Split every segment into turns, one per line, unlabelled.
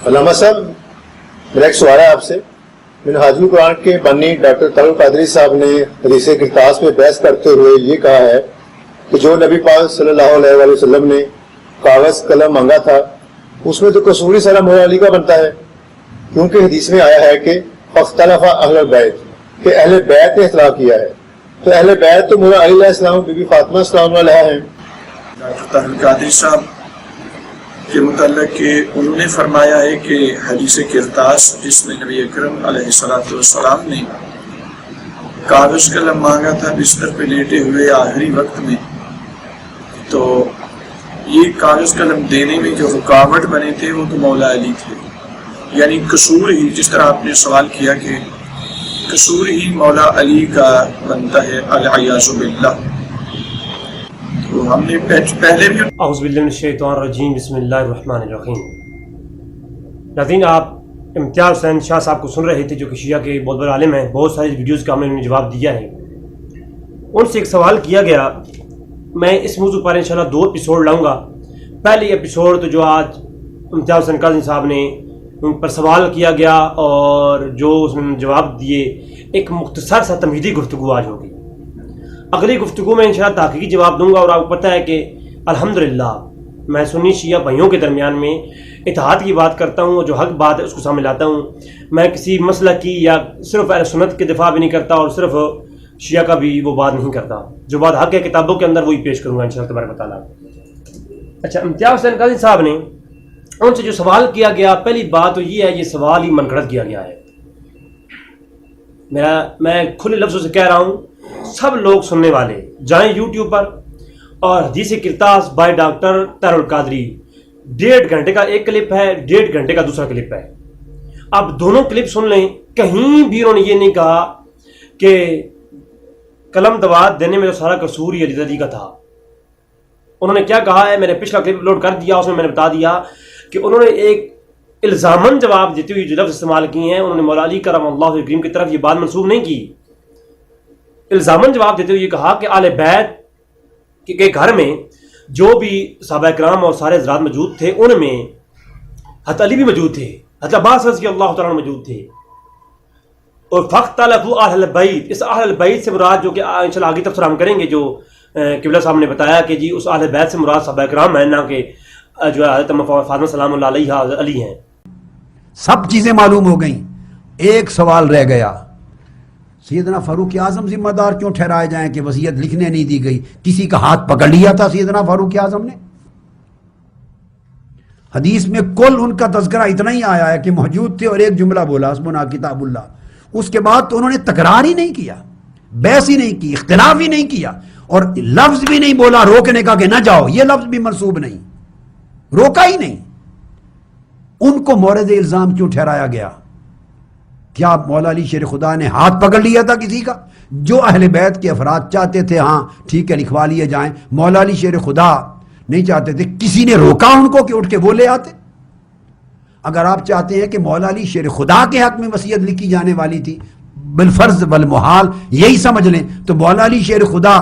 علامہ صاحب میرا ایک سوال ہے آپ سے. منہاج القرآن کے بانی ڈاکٹر طارق القادری صاحب نے حدیث کرتاس میں بحث کرتے ہوئے یہ کہا ہے کہ جو نبی پاک صلی اللہ علیہ وسلم نے کاغذ قلم مانگا تھا اس میں تو قصور ہی سارا مولا علی کا بنتا ہے، کیونکہ حدیث میں آیا ہے کہ فاختلف اہل البیت، کہ اہل بیت نے اختلاف کیا ہے. تو اہل بیت تو مولا علی علیہ السلام بی بی فاطمہ السلام علیہ ہیں.
ڈاکٹر طارق القادری صاحب کے متعلق کہ انہوں نے فرمایا ہے کہ حدیث کرتاس جس میں نبی اکرم علیہ السلام نے کاغذ قلم مانگا تھا بستر پہ لیٹے ہوئے آخری وقت میں، تو یہ کاغذ قلم دینے میں جو رکاوٹ بنے تھے وہ تو مولا علی تھے. یعنی قصور ہی، جس طرح آپ نے سوال کیا کہ قصور ہی مولا علی کا بنتا ہے العیاذ باللہ. تو ہم نے پہلے بھی
اعوذ باللہ من الشیطان الرجیم، بسم اللہ الرحمن الرحیم. ناظرین، آپ امتیاز حسین شاہ صاحب کو سن رہے تھے جو کہ شیعہ کے بہت بڑے عالم ہیں. بہت ساری ویڈیوز کا ہم نے جواب دیا ہے. ان سے ایک سوال کیا گیا، میں اس موضوع پر انشاءاللہ 2 ایپیسوڈ لاؤں گا. پہلی ایپیسوڈ تو جو آج امتیاز حسین قاضی صاحب نے ان پر سوال کیا گیا اور جو اس میں جواب دیے، ایک مختصر سا تمہیدی گفتگو آج ہوگی. اگلی گفتگو میں انشاءاللہ تحقیقی جواب دوں گا. اور آپ کو پتہ ہے کہ الحمدللہ میں سنی شیعہ بھائیوں کے درمیان میں اتحاد کی بات کرتا ہوں، اور جو حق بات ہے اس کو سامنے لاتا ہوں. میں کسی مسئلہ کی یا صرف اہل سنت کے دفاع بھی نہیں کرتا اور صرف شیعہ کا بھی وہ بات نہیں کرتا. جو بات حق ہے کتابوں کے اندر وہی پیش کروں گا انشاءاللہ تبارک و تعالیٰ. اچھا، امتیاز حسین قاضی صاحب نے ان سے جو سوال کیا گیا، پہلی بات تو یہ ہے، یہ سوال ہی من گھڑت کیا گیا ہے. میں کھلے لفظوں سے کہہ رہا ہوں، سب لوگ سننے والے جائیں یوٹیوب پر اور حدیث کرتاس بائی ڈاکٹر طارق القادری، 1.5 گھنٹے کا ایک کلپ ہے، 1.5 گھنٹے کا دوسرا کلپ ہے. آپ دونوں کلپ سن لیں. کہیں بھی انہوں نے یہ نہیں کہا کہ قلم دوات دینے میں جو سارا قصور یہ علی علی کا تھا. انہوں نے کیا کہا ہے، میں نے پچھلا کلپ اپلوڈ کر دیا، اس میں نے بتا دیا کہ انہوں نے ایک الزامن جواب دیتے ہوئے جو لفظ استعمال کیے ہیں، انہوں نے مولا علی کرم اللہ وجہہ کریم کی طرف یہ بات منسوب نہیں کی. الزامن جواب دیتے ہوئے یہ کہا کہ آل بیت کے گھر میں جو بھی صحابہ کرام اور سارے حضرات موجود تھے، ان میں حضرت علی بھی موجود تھے، حضرت عباس رضی اللہ تعالیٰ عنہ موجود تھے. اور فاختلفوا اہل البیت، اس اہل البیت سے مراد جو کہ انشاءاللہ آگے تفسیر ہم کریں گے، جو قبلہ صاحب نے بتایا کہ جی اس اہل بیت سے مراد صحابہ کرام ہیں، نہ کہ جو ہے حضرت فاطمہ سلام اللہ علیہ علی ہیں.
سب چیزیں معلوم ہو گئیں. ایک سوال رہ گیا، سیدنا فاروق اعظم ذمہ دار کیوں ٹھہرائے جائیں کہ وصیت لکھنے نہیں دی گئی؟ کسی کا ہاتھ پکڑ لیا تھا سیدنا فاروق اعظم نے؟ حدیث میں کل ان کا تذکرہ اتنا ہی آیا ہے کہ موجود تھے اور ایک جملہ بولا، حسبنا کتاب اللہ. اس کے بعد تو انہوں نے تکرار ہی نہیں کیا، بحث ہی نہیں کی، اختلاف ہی نہیں کیا، اور لفظ بھی نہیں بولا روکنے کا کہ نہ جاؤ. یہ لفظ بھی منسوب نہیں، روکا ہی نہیں. ان کو مورد الزام کیوں ٹھہرایا گیا؟ کیا مولا علی شیر خدا نے ہاتھ پکڑ لیا تھا کسی کا؟ جو اہل بیت کے افراد چاہتے تھے ہاں ٹھیک ہے لکھوا لیے جائیں، مولا علی شیر خدا نہیں چاہتے تھے. کسی نے روکا ان کو کہ اٹھ کے وہ لے آتے؟ اگر آپ چاہتے ہیں کہ مولا علی شیر خدا کے حق میں وصیت لکھی جانے والی تھی بالفرض بالمحال یہی سمجھ لیں، تو مولا علی شیر خدا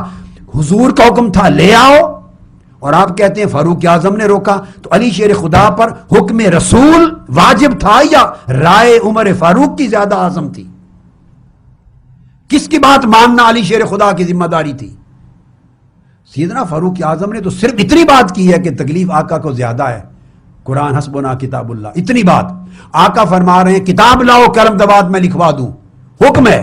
حضور کا حکم تھا لے آؤ، اور آپ کہتے ہیں فاروق اعظم نے روکا. تو علی شیر خدا پر حکم رسول واجب تھا یا رائے عمر فاروق کی زیادہ اعظم تھی؟ کس کی بات ماننا علی شیر خدا کی ذمہ داری تھی؟ سیدنا فاروق اعظم نے تو صرف اتنی بات کی ہے کہ تکلیف آقا کو زیادہ ہے، قرآن حسبنا کتاب اللہ، اتنی بات. آقا فرما رہے ہیں کتاب لاؤ قلم دوات میں لکھوا دوں، حکم ہے.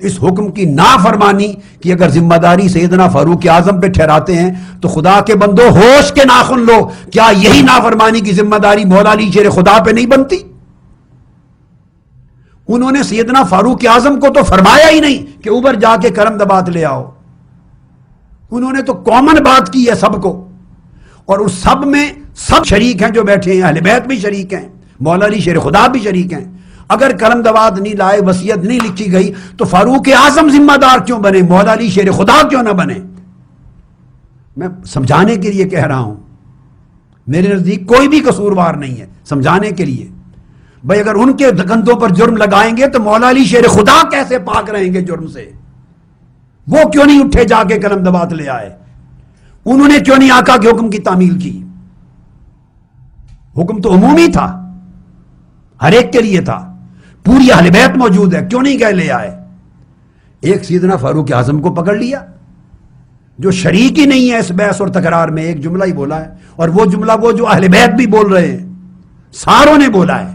اس حکم کی نافرمانی کی اگر ذمہ داری سیدنا فاروق اعظم پہ ٹھہراتے ہیں تو خدا کے بندو ہوش کے ناخن لو. کیا یہی نافرمانی کی ذمہ داری مولا علی شیر خدا پہ نہیں بنتی؟ انہوں نے سیدنا فاروق اعظم کو تو فرمایا ہی نہیں کہ اوپر جا کے قلم دبات لے آؤ. انہوں نے تو کامن بات کی ہے سب کو، اور اس سب میں سب شریک ہیں جو بیٹھے ہیں، اہل بیت بھی شریک ہیں، مولا علی شیر خدا بھی شریک ہیں. اگر قلم دوات نہیں لائے، وصیت نہیں لکھی گئی، تو فاروق اعظم ذمہ دار کیوں بنے؟ مولا علی شیر خدا کیوں نہ بنے؟ میں سمجھانے کے لیے کہہ رہا ہوں، میرے نزدیک کوئی بھی قصوروار نہیں ہے، سمجھانے کے لیے. بھائی اگر ان کے کندھوں پر جرم لگائیں گے تو مولا علی شیر خدا کیسے پاک رہیں گے جرم سے؟ وہ کیوں نہیں اٹھے جا کے قلم دبات لے آئے؟ انہوں نے کیوں نہیں آقا کے حکم کی تعمیل کی؟ حکم تو عمومی تھا. ہر ایک کے لیے تھا, پوری اہل بیت موجود ہے, کیوں نہیں کہ لے آئے؟ ایک سیدنا فاروق اعظم کو پکڑ لیا جو شریک ہی نہیں ہے اس بحث اور تکرار میں, ایک جملہ ہی بولا ہے, اور وہ جملہ وہ جو اہل بیت بھی بول رہے ہیں, ساروں نے بولا ہے.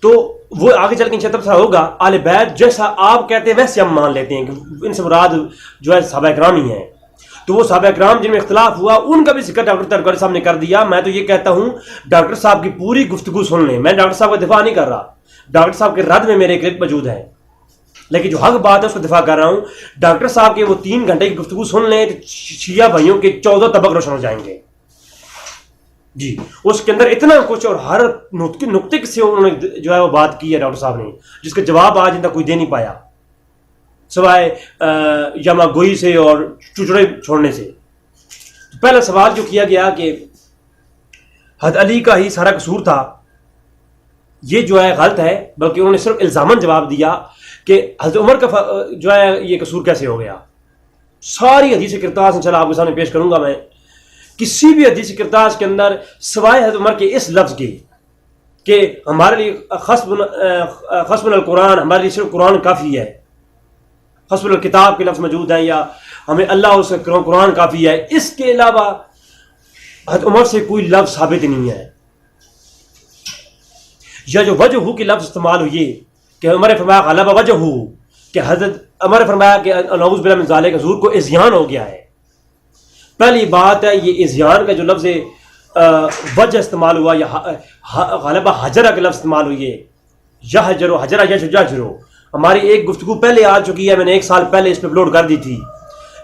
تو وہ آگے چل کے انشاءاللہ تب ہوگا اہل بیت جیسا آپ کہتے ہیں ویسے ہم مان لیتے ہیں کہ ان سے مراد جو ہے صحابہ کرام ہی ہیں. تو وہ صحابہ کرام جن میں اختلاف ہوا ان کا بھی ذکر ڈاکٹر ترکاری صاحب نے کر دیا. میں تو یہ کہتا ہوں ڈاکٹر صاحب کی پوری گفتگو سن لیں. میں ڈاکٹر صاحب کا دفاع نہیں کر رہا, ڈاکٹر صاحب کے رد میں میرے کلپ موجود ہے, لیکن جو حق بات ہے اس کو دفاع کر رہا ہوں. ڈاکٹر صاحب کے وہ 3 گھنٹے کی گفتگو سن لیں تو شیعہ بھائیوں کے 14 طبق روشن ہو جائیں گے. جی اس کے اندر اتنا کچھ, اور ہر نقطے سے انہوں نے جو ہے وہ بات کی ہے ڈاکٹر صاحب نے, جس کا جواب آج ان تک کوئی دے نہیں پایا سوائے یما گوئی سے اور چچڑے چھوڑنے سے. پہلا سوال جو کیا گیا کہ حضرت علی کا ہی سارا قصور تھا, یہ جو ہے غلط ہے, بلکہ انہوں نے صرف الزاماً جواب دیا کہ حضرت عمر کا جو ہے یہ قصور کیسے ہو گیا. ساری حدیث کرتاس انشاءاللہ آپ کے سامنے پیش کروں گا میں. کسی بھی حدیث کرتاس کے اندر سوائے حضرت عمر کے اس لفظ کے کہ ہمارے لیے خصبنا القرآن, ہمارے لیے صرف قرآن کافی ہے, خصبنا الکتاب کے لفظ موجود ہیں, یا ہمیں اللہ سے قرآن کافی ہے, اس کے علاوہ حضرت عمر سے کوئی لفظ ثابت نہیں ہے. یا جو وجہ ہو کے لفظ استعمال ہوئی کہ عمر فرمایا غلبہ وجہ ہو, کہ حضرت عمر فرمایا کہ نعوذ باللہ من ذالک حضور کو اذیان ہو گیا ہے. پہلی بات ہے یہ اذیان کا جو لفظ وجہ استعمال ہوا, یا غالبا حجرہ کا لفظ استعمال ہوئی ہے, یحجرو حجرہ یحجرو. ہماری ایک گفتگو پہلے آ چکی ہے, میں نے 1 سال پہلے اس پہ اپلوڈ کر دی تھی,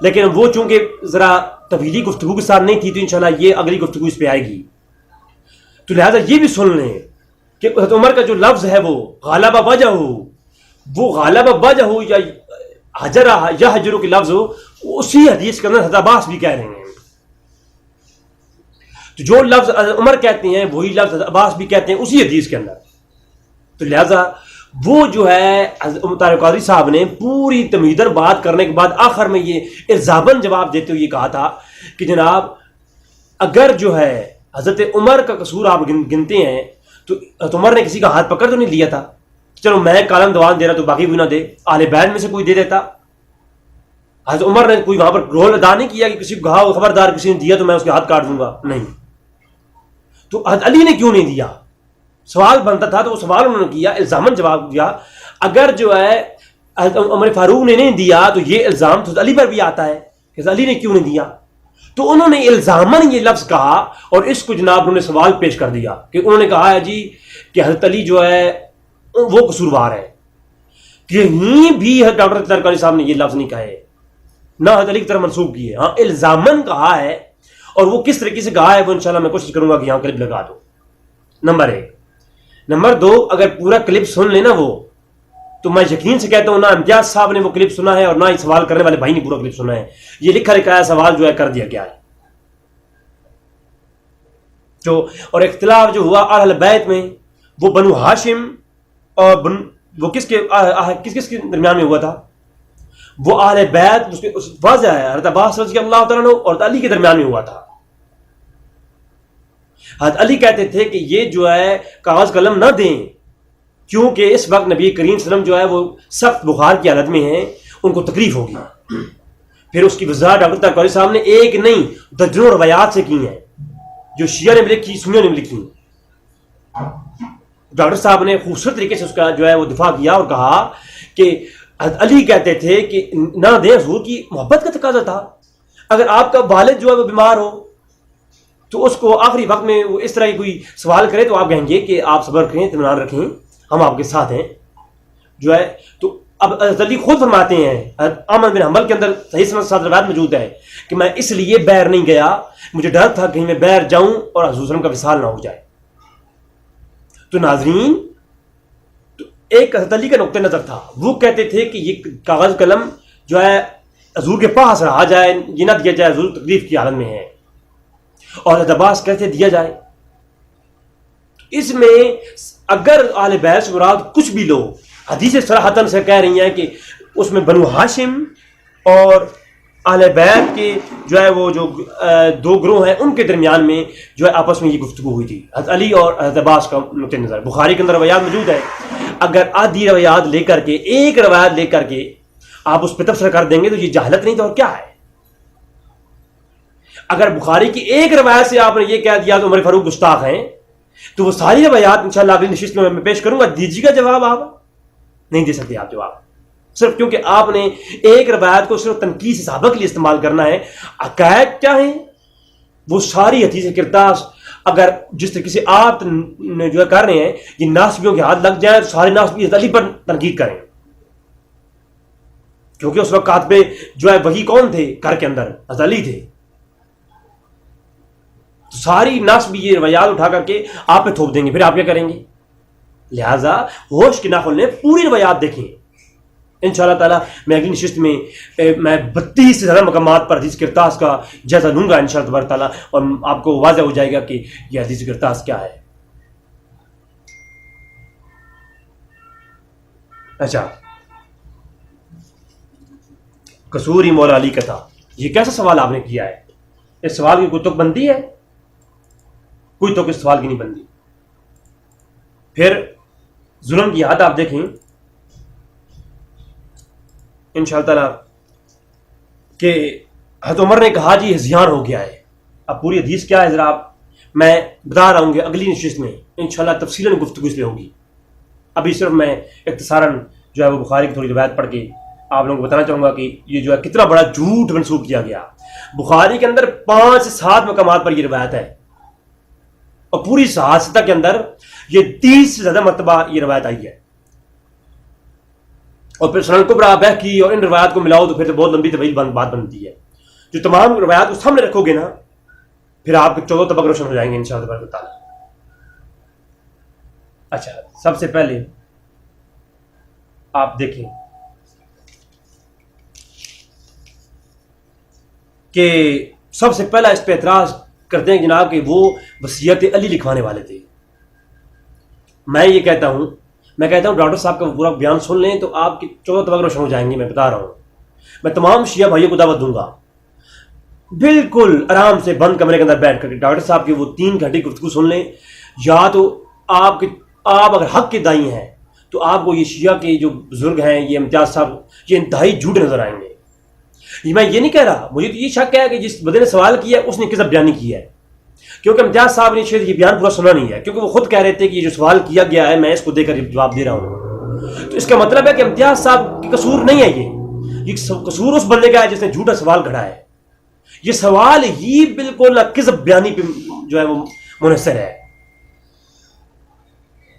لیکن وہ چونکہ ذرا طویلی گفتگو کے ساتھ نہیں تھی, تو انشاءاللہ یہ اگلی گفتگو اس پہ آئے گی. تو لہٰذا یہ بھی سن لیں کہ حضرت عمر کا جو لفظ ہے وہ غالبا وجہ ہو, وہ غالبا وجہ ہو یا حجرہ یحجرو کے لفظ ہو, اسی حدیث کے اندر حضرت عباس بھی کہہ رہے ہیں. تو جو لفظ عمر کہتے ہیں وہی لفظ حضرت عباس بھی کہتے ہیں اسی حدیث کے اندر. تو لہذا وہ جو ہے حضرت طارق قادری صاحب نے پوری تمہیدن بات کرنے کے بعد آخر میں یہ الزاماً جواب دیتے ہوئے یہ کہا تھا کہ جناب اگر جو ہے حضرت عمر کا قصور آپ گنتے ہیں تو حضرت عمر نے کسی کا ہاتھ پکڑ تو نہیں لیا تھا, چلو میں کالم دوان دے رہا تو باقی کوئی نہ دے, اہل بیت میں سے کوئی دے دیتا. حضرت عمر نے کوئی وہاں پر رول ادا نہیں کیا کہ کسی کو کہا خبردار کسی نے دیا تو میں اس کے ہاتھ کاٹ دوں گا, نہیں. تو حضرت علی نے کیوں نہیں دیا؟ سوال بنتا تھا تو وہ سوال انہوں نے کیا, الزاماً جواب دیا. اگر جو ہے حضرت عمر فاروق نے نہیں دیا تو یہ الزام تو حضرت علی پر بھی آتا ہے کہ حضرت علی نے کیوں نہیں دیا. تو انہوں نے الزاماً یہ لفظ کہا اور اس کو جناب انہوں نے سوال پیش کر دیا کہ انہوں نے کہا ہے جی کہ حضرت علی جو ہے وہ قصوروار ہے. کہیں بھی ڈاکٹر ترکاری صاحب نے یہ لفظ نہیں کہے, نہ حضرت علی کی طرف منسوب کیے. ہاں الزاماً کہا ہے, اور وہ کس طریقے سے کہا ہے وہ انشاءاللہ میں کوشش کروں گا کہ یہاں کلپ لگا دو. نمبر 1. نمبر 2, اگر پورا کلپ سن لینا وہ, تو میں یقین سے کہتا ہوں نہ امتیاز صاحب نے وہ کلپ سنا ہے اور نہ ہی سوال کرنے والے بھائی نے پورا کلپ سنا ہے. یہ لکھا لکھایا سوال جو ہے کر دیا گیا ہے. اور اختلاف جو ہوا اہل بیت میں وہ بنو ہاشم اور وہ کس کے درمیان میں ہوا تھا؟ وہ اہل بیت واضح ہے حضرت عباس رضی اللہ تعالیٰ عنہ اور علی کے درمیان میں ہوا تھا. حضرت علی کہتے تھے کہ یہ جو ہے کاغذ قلم نہ دیں, کیونکہ اس وقت نبی کریم صلی اللہ علیہ وسلم جو ہے وہ سخت بخار کی حالت میں ہیں, ان کو تکلیف ہوگی. پھر اس کی وضاحت ڈاکٹر ترکاری صاحب نے ایک نہیں درجنوں روایات سے کی ہیں, جو شیعہ نے بھی لکھی, سنیوں نے بھی لکھی. ڈاکٹر صاحب نے خوبصورت طریقے سے اس کا جو ہے وہ دفاع کیا اور کہا کہ حضرت علی کہتے تھے کہ نہ دیں, حضور کی محبت کا تقاضا تھا. اگر آپ کا والد جو ہے وہ بیمار ہو تو اس کو آخری وقت میں وہ اس طرح کی کوئی سوال کرے تو آپ کہیں گے کہ آپ صبر کریں, اطمینان رکھیں, ہم آپ کے ساتھ ہیں جو ہے. تو اب حضرت علی خود فرماتے ہیں, احمد بن حنبل کے اندر صحیح سند ساتھ روایت موجود ہے کہ میں اس لیے بیر نہیں گیا, مجھے ڈر تھا کہیں میں بیر جاؤں اور حضور صلی اللہ علیہ وسلم کا وصال نہ ہو جائے. تو ناظرین, تو ایک حضرت علی کا نقطہ نظر تھا, وہ کہتے تھے کہ یہ کاغذ قلم جو ہے حضور کے پاس رہا جائے, یہ نہ دیا جائے, حضور تکلیف کی حالت میں ہے. اور حضرت عباس کہتے دیا جائے. اس میں اگر اہل بیت سے مراد کچھ بھی لو, حدیث صراحتاً سے کہہ رہی ہیں کہ اس میں بنو ہاشم اور اہل بیت کے جو ہے وہ جو دو گروہ ہیں ان کے درمیان میں جو ہے آپس میں یہ گفتگو ہوئی تھی، حضرت علی اور حضرت عباس کا نقطۂ نظر. بخاری کے اندر روایات موجود ہے. اگر آدھی روایات لے کر کے، ایک روایت لے کر کے آپ اس پہ تبصرہ کر دیں گے تو یہ جہالت نہیں تو اور کیا ہے. اگر بخاری کی ایک روایت سے آپ نے یہ کہہ دیا تو عمر فاروق گستاخ ہیں، تو وہ ساری روایات انشاءاللہ اگلی نشست میں پیش کروں گا. دیجیے گا جواب؟ آپ نہیں دے سکتے آپ جواب، صرف کیونکہ آپ نے ایک روایت کو صرف تنقید صحابہ کے لیے استعمال کرنا ہے. عقائد کیا ہیں؟ وہ ساری حدیث کرتاس اگر جس طریقے سے آپ جو ہے کر رہے ہیں یہ ناسبیوں کے ہاتھ لگ جائیں تو سارے ناسبی علی پر تنقید کریں، کیونکہ اس وقت کاتب جو ہے وہی کون تھے گھر کے اندر؟ علی تھے. تو ساری ناسبی یہ روایات اٹھا کر کے آپ پہ تھوپ دیں گے، پھر آپ کیا کریں گے؟ لہذا ہوش کی نہ کھولنے، پوری روایات دیکھیں. انشاءاللہ تعالیٰ میں اگلی نشست میں 32 سے زیادہ مقامات پر حدیث کرتاس کا جائزہ لوں گا انشاءاللہ تبارک تعالیٰ، اور آپ کو واضح ہو جائے گا کہ یہ حدیث کرتاس کیا ہے. اچھا، قصور مولا علی کا تھا، یہ کیسا سوال آپ نے کیا ہے؟ اس سوال کی کوئی تک بندی ہے؟ کوئی تو اس سوال کی نہیں بندی. پھر ظلم کی حد آپ دیکھیں انشاءاللہ تعالیٰ کہ حضرت عمر نے کہا جی ہذیان ہو گیا ہے. اب پوری حدیث کیا ہے ذرا آپ میں بتا رہا ہوں گے اگلی نشست میں انشاءاللہ تفصیلاً گفتگو اس پہ ہوگی. ابھی صرف میں اختصاراً جو ہے وہ بخاری کی تھوڑی روایت پڑھ کے آپ لوگوں کو بتانا چاہوں گا کہ یہ جو ہے کتنا بڑا جھوٹ منسوخ کیا گیا. بخاری کے اندر 5 سے 7 مقامات پر یہ روایت ہے، اور پوری صحافتہ کے اندر یہ 30 سے زیادہ مرتبہ یہ روایت آئی ہے. اور پھر سنن کبریٰ بہقی اور ان روایات کو ملاؤ تو پھر تو بہت لمبی طویل بات بنتی ہے. جو تمام روایات کو سامنے رکھو گے نا، پھر آپ کے 14 طبق روشن ہو جائیں گے انشاءاللہ تبارک تعالیٰ. اچھا، سب سے پہلے آپ دیکھیں کہ سب سے پہلا اس پہ اعتراض کرتے ہیں جناب کہ وہ وصیت علی لکھوانے والے تھے. میں یہ کہتا ہوں ڈاکٹر صاحب کا پورا بیان سن لیں تو آپ کے 14 طبق روشن ہو جائیں گے. میں بتا رہا ہوں، میں تمام شیعہ بھائیوں کو دعوت دوں گا بالکل آرام سے بند کمرے کے اندر بیٹھ کر کے ڈاکٹر صاحب کی وہ 3 گھنٹے گفتگو سن لیں. یا تو آپ اگر حق کے دائی ہیں تو آپ کو یہ شیعہ کے جو بزرگ ہیں یہ امتیاز صاحب یہ انتہائی جھوٹ نظر آئیں گے. میں یہ نہیں کہہ رہا، مجھے تو یہ شک ہے کہ جس بندے نے سوال کیا اس نے کذب بیان نہیں کیا ہے، کیونکہ امتیاز صاحب نے شاید یہ بیان پورا سنا نہیں ہے، کیونکہ وہ خود کہہ رہے تھے کہ یہ جو سوال کیا گیا ہے میں اس کو دے کر جواب دے رہا ہوں. تو اس کا مطلب ہے کہ امتیاز صاحب کی قصور نہیں ہے، یہ قصور اس بندے کا ہے جس نے جھوٹا سوال کھڑا ہے. یہ سوال ہی بالکل کذب بیانی پہ جو ہے وہ منحصر ہے.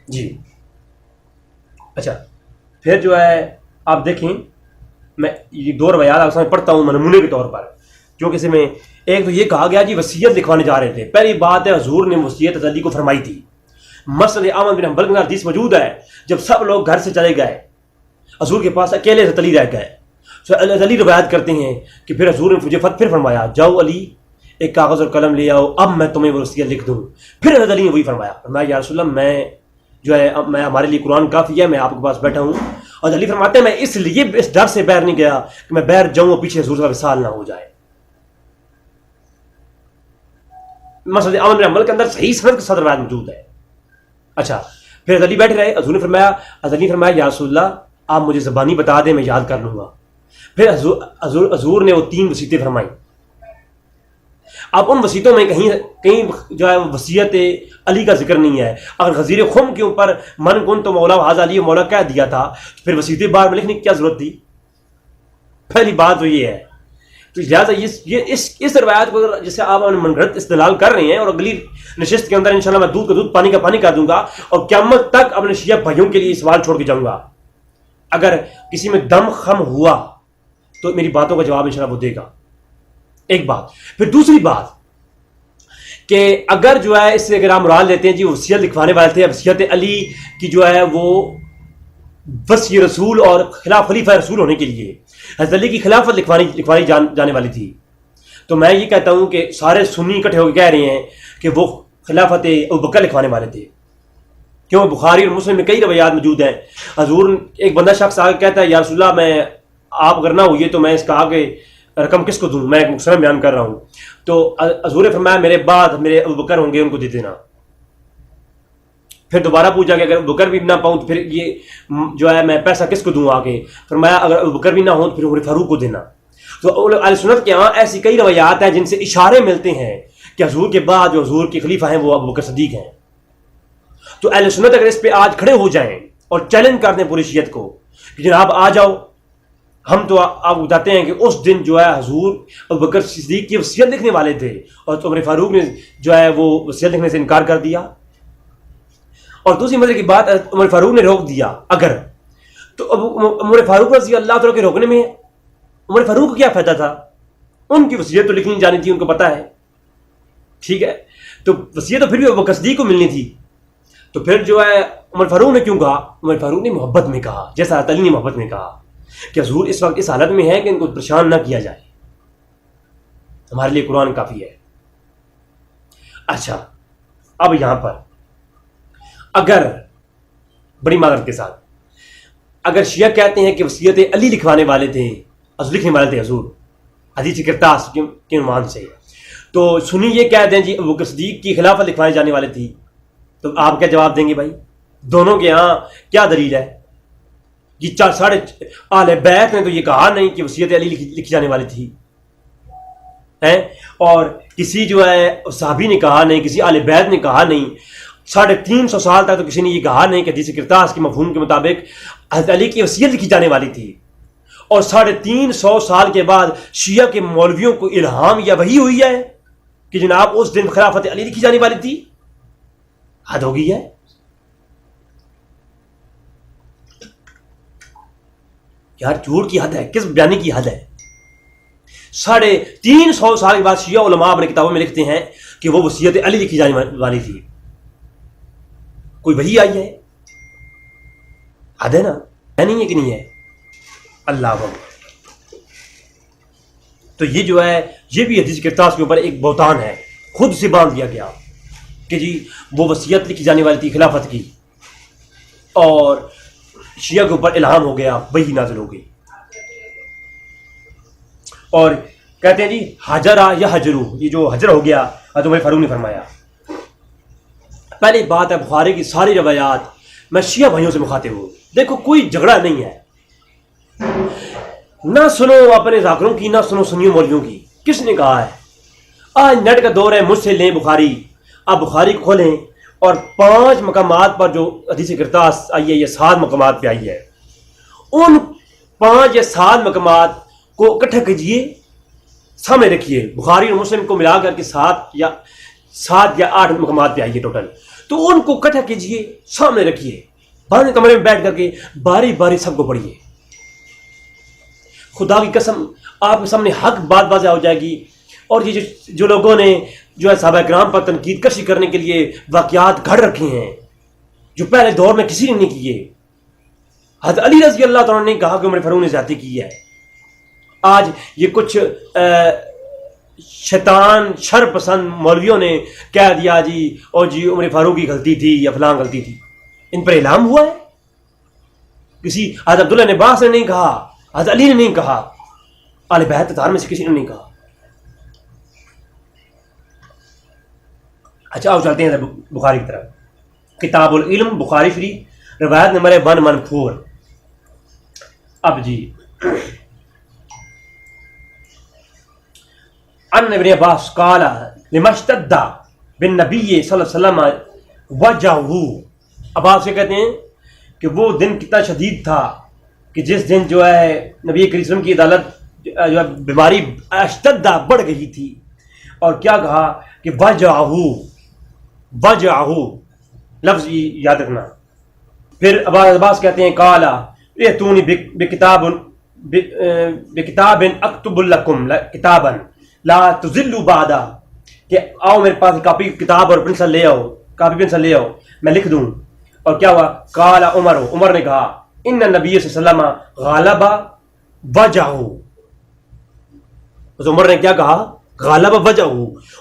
جی اچھا، پھر جو ہے آپ دیکھیں میں یہ 2 روایات آپ سامنے پڑھتا ہوں نمونے کے طور پر، کیونکہ اسے میں ایک تو یہ کہا گیا جی وصیت لکھوانے جا رہے تھے. پہلی بات ہے حضور نے وصیت علی کو فرمائی تھی. مسند احمد بن حنبل کے حدیث موجود ہے، جب سب لوگ گھر سے چلے گئے حضور کے پاس اکیلے سے علی رہ گئے. علی روایت کرتے ہیں کہ پھر حضور نے مجھے پھر فرمایا جاؤ علی ایک کاغذ اور قلم لے آؤ، اب میں تمہیں وصیت لکھ دوں. پھر حضرت علی نے وہی فرمایا یا رسول اللہ میں جو ہے میں ہمارے لیے قرآن کافی ہے، میں آپ کے پاس بیٹھا ہوں. اور علی فرماتے ہیں میں اس لیے اس ڈر سے باہر نہیں گیا کہ میں باہر جاؤں اور پیچھے حضور کا وصال نہ ہو جائے. مسند احمد بن حنبل کے اندر صحیح سند کے ساتھ روایت موجود ہے. اچھا، پھر علی بیٹھے رہے، حضور نے فرمایا یا رسول اللہ آپ مجھے زبانی بتا دیں میں یاد کر لوں گا. پھر حضور نے وہ 3 وصیتیں فرمائیں. اب ان وصیتوں میں کہیں جو ہے وصیت علی کا ذکر نہیں ہے. اگر غزیر خم کے اوپر من کن تو مولا حاضر علی مولا کہہ دیا تھا تو پھر وصیتیں بار میں لکھنے کی کیا ضرورت تھی؟ پہلی بات تو یہ ہے. تو لہٰذا اس روایت کو جسے آپ من گھڑت استدلال کر رہے ہیں، اور اگلی نشست کے اندر انشاءاللہ میں دودھ کا دودھ پانی کا پانی کر دوں گا، اور قیامت تک اپنے شیعہ بھائیوں کے لیے سوال چھوڑ کے جاؤں گا. اگر کسی میں دم خم ہوا تو میری باتوں کا جواب انشاءاللہ وہ دے گا. ایک بات. پھر دوسری بات کہ اگر جو ہے اس سے اگر آپ مراد لیتے ہیں جی وصیت لکھوانے والے تھے، وصیت علی کی جو ہے وہ وصی رسول اور خلیفہ رسول ہونے کے لیے حضرت علی کی خلافت لکھوائی جانے والی تھی، تو میں یہ کہتا ہوں کہ سارے سنی اکٹھے ہو کے کہہ رہے ہیں کہ وہ خلافت ابوبکر لکھوانے والے تھے. کیوں؟ بخاری اور مسلم میں کئی روایات موجود ہیں. حضور ایک بندہ شخص آ کے کہتا ہے یا رسول اللہ میں آپ اگر نہ ہوئے تو میں اس کا آگے رقم کس کو دوں؟ میں ایک مختصر بیان کر رہا ہوں. تو حضور نے فرمایا میرے بعد میرے ابو بکر ہوں گے, ان کو دے دینا. پھر دوبارہ پوچھا کہ اگر ابو بکر بھی نہ پاؤں تو پھر یہ جو ہے میں پیسہ کس کو دوں آگے؟ فرمایا اگر ابو بکر بھی نہ ہوں تو پھر عمر فاروق کو دینا. تو اہل سنت کے ہاں ایسی کئی روایات ہیں جن سے اشارے ملتے ہیں کہ حضور کے بعد جو حضور کے خلیفہ ہیں وہ ابو بکر صدیق ہیں. تو اہل سنت اگر اس پہ آج کھڑے ہو جائیں اور چیلنج کر دیں پوری شیعت کو کہ جناب آ جاؤ, ہم تو آپ بتاتے ہیں کہ اس دن جو ہے حضور ابو بکر صدیق کی وصیت لکھنے والے تھے اور عمر فاروق نے جو ہے وہ وصیت لکھنے سے انکار کر دیا. اور دوسری مزے کی بات, عمر فاروق نے روک دیا اگر, تو عمر فاروق رضی اللہ تعالیٰ کے روکنے میں عمر فاروق کو کیا فائدہ تھا؟ ان کی وصیت تو لکھنی جانی تھی, ان کو پتہ ہے. ٹھیک ہے, تو وصیت تو پھر بھی ابو بکر صدیق کو ملنی تھی. تو پھر جو ہے عمر فاروق نے کیوں کہا؟ عمر فاروق نے محبت میں کہا, جیسا علی نے محبت میں کہا کہ حضور اس وقت اس حالت میں ہے کہ ان کو پریشان نہ کیا جائے, ہمارے لیے قرآن کافی ہے. اچھا, اب یہاں پر اگر بڑی معذرت کے ساتھ اگر شیعہ کہتے ہیں کہ وصیت علی لکھوانے والے تھے, لکھنے والے تھے حضور حدیث کرتاس کے عنوان سے, تو سنی یہ کہتے ہیں جی ابو بکر صدیق کی خلافت لکھوائی جانے والی تھی, تو آپ کیا جواب دیں گے بھائی؟ دونوں کے ہاں کیا دلیل ہے؟ یہ 4.5 اہل بیت نے تو یہ کہا نہیں کہ وصیت علی لکھی جانے والی تھی, اور کسی جو ہے صحابی نے کہا نہیں, کسی اہل بیت نے کہا نہیں. 350 سال تک تو کسی نے یہ کہا نہیں کہ حدیث کرتاس کے مفہوم کے مطابق حضرت علی کی وصیت لکھی جانے والی تھی. اور 350 سال کے بعد شیعہ کے مولویوں کو الہام یا وحی ہوئی ہے کہ جناب اس دن خلافت علی لکھی جانے والی تھی. حد ہو گئی ہے. یار جھوٹ کی حد ہے, کس بیانی کی حد ہے. 350 سال کے بعد شیعہ علماء اپنے کتابوں میں لکھتے ہیں کہ وہ وصیت علی لکھی جانے والی تھی. کوئی وحی آئی ہے؟ حد ہے نا, نہیں ہے کہ نہیں ہے؟ اللہ اکبر. تو یہ جو ہے یہ بھی حدیث کرتاس کے اوپر ایک بہتان ہے, خود سے باندھ دیا گیا کہ جی وہ وصیت لکھی جانے والی تھی خلافت کی, اور شیعہ کے اوپر الہام ہو گیا, وہی نازل ہو گئی. اور کہتے ہیں جی حجرا یا حجرو, یہ جو حجر ہو گیا حضرت عمر فاروق نے فرمایا. پہلی بات ہے بخاری کی ساری روایات میں شیعہ بھائیوں سے مخاطب ہوں. دیکھو کوئی جھگڑا نہیں ہے, نہ سنو اپنے ذاکروں کی, نہ سنو سنیوں مولویوں کی. کس نے کہا ہے؟ آج نیٹ کا دور ہے, مجھ سے لیں بخاری. آپ بخاری کھولیں اور 5 مقامات پر جو حدیث کرتاس آئی ہے, یہ 7 مقامات پہ آئی ہے, ان 5 یا 7 مقامات کو اکٹھا کیجئے, سامنے رکھیے. بخاری اور مسلم کو ملا کر کے 7 یا 8 مقامات پہ آئی ہے ٹوٹل. تو ان کو اکٹھا کیجئے, سامنے رکھیے, بند کمرے میں بیٹھ کر کے باری باری سب کو پڑھیے. خدا کی قسم آپ کے سامنے حق بات واضح ہو جائے گی. اور یہ جو لوگوں نے جو ہے صحابہ کرام پر تنقید کشی کرنے کے لیے واقعات گھڑ رکھے ہیں جو پہلے دور میں کسی نے نہیں کیے. حضرت علی رضی اللہ تعالیٰ نے کہا کہ عمر فاروق نے زیادتی کی ہے. آج یہ کچھ شیطان شر پسند مولویوں نے کہہ دیا جی اور جی عمر فاروق کی غلطی تھی یا فلاں غلطی تھی. ان پر اعلام ہوا ہے؟ کسی حضرت عبداللہ نے عباس نے نہیں کہا, حضرت علی نے نہیں کہا, اہل بیت اتحاد میں سے کسی نے نہیں کہا. اچھا آؤ چلتے ہیں بخاری کی طرف. کتاب العلم بخاری شریف روایت نمبر 114. اب جی ان ابن عباس قال لما اشتد بالنبی صلی اللہ علیہ وسلم وجهه. عباس سے کہتے ہیں کہ وہ دن کتنا شدید تھا کہ جس دن جو ہے نبی کریم صلی اللہ علیہ وسلم کی عدالت جو ہے بیماری اشتدہ بڑھ گئی تھی. اور کیا کہا کہ وجعہ لفظ یاد رکھنا. پھر عباس کہتے ہیں قالا ائتونی بکتاب اکتب لکم کتابا لا تضلوا بعدا, کہ آؤ میرے پاس کاپی کتاب اور پنسل لے آؤ, کاپی پنسل لے آؤ, میں لکھ دوں. اور کیا ہوا؟ قالا عمر نے کہا ان النبی صلی اللہ علیہ وسلم غالب وجہہ. عمر نے کیا کہا؟ غالب وجہہ.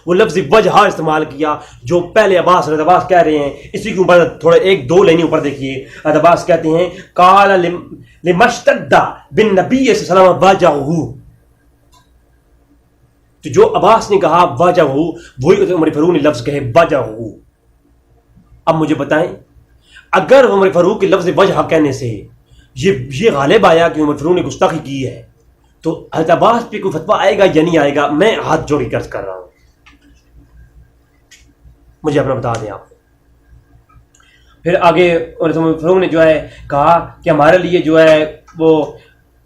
وہ لفظ وجہ استعمال کیا جو پہلے عباس کہہ رہے ہیں. اسی کے اوپر تھوڑے 1-2 لائنیں اوپر دیکھیے. عباس کہتے ہیں قال لما اشتد بالنبی صلی اللہ علیہ وسلم وجہہ. تو جو عباس نے کہا وجہ وہی عمر فاروق نے لفظ کہے وجہ. اب مجھے بتائیں اگر عمر فاروق کے لفظ وجہ کہنے سے یہ غالب آیا کہ عمر فاروق نے گستاخی کی ہے تو حضرت عباس پہ کوئی فتویٰ آئے گا یا نہیں آئے گا؟ میں ہاتھ جوڑ کے عرض کر رہا ہوں، مجھے اپنا بتا دیں آپ. پھر آگے عمر فاروق نے جو ہے کہا کہ ہمارے لیے جو ہے وہ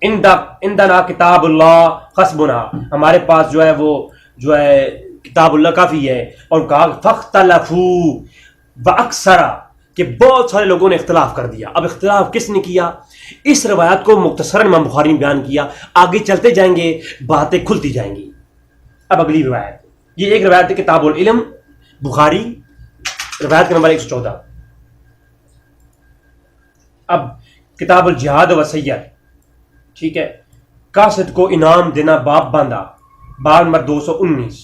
اندنا کتاب اللہ حسبنا، ہمارے پاس جو ہے وہ جو ہے کتاب اللہ کافی ہے. اور کہا فاختلفوا واکثرا کہ بہت سارے لوگوں نے اختلاف کر دیا. اب اختلاف کس نے کیا؟ اس روایت کو مختصراً امام بخاری نے بیان کیا، آگے چلتے جائیں گے باتیں کھلتی جائیں گی. اب اگلی روایت، یہ ایک روایت ہے کتاب العلم بخاری روایت کا نمبر 114. اب کتاب الجہاد وسیعت، ٹھیک ہے، قاصد کو انعام دینا باب باندھا، باب نمبر 219،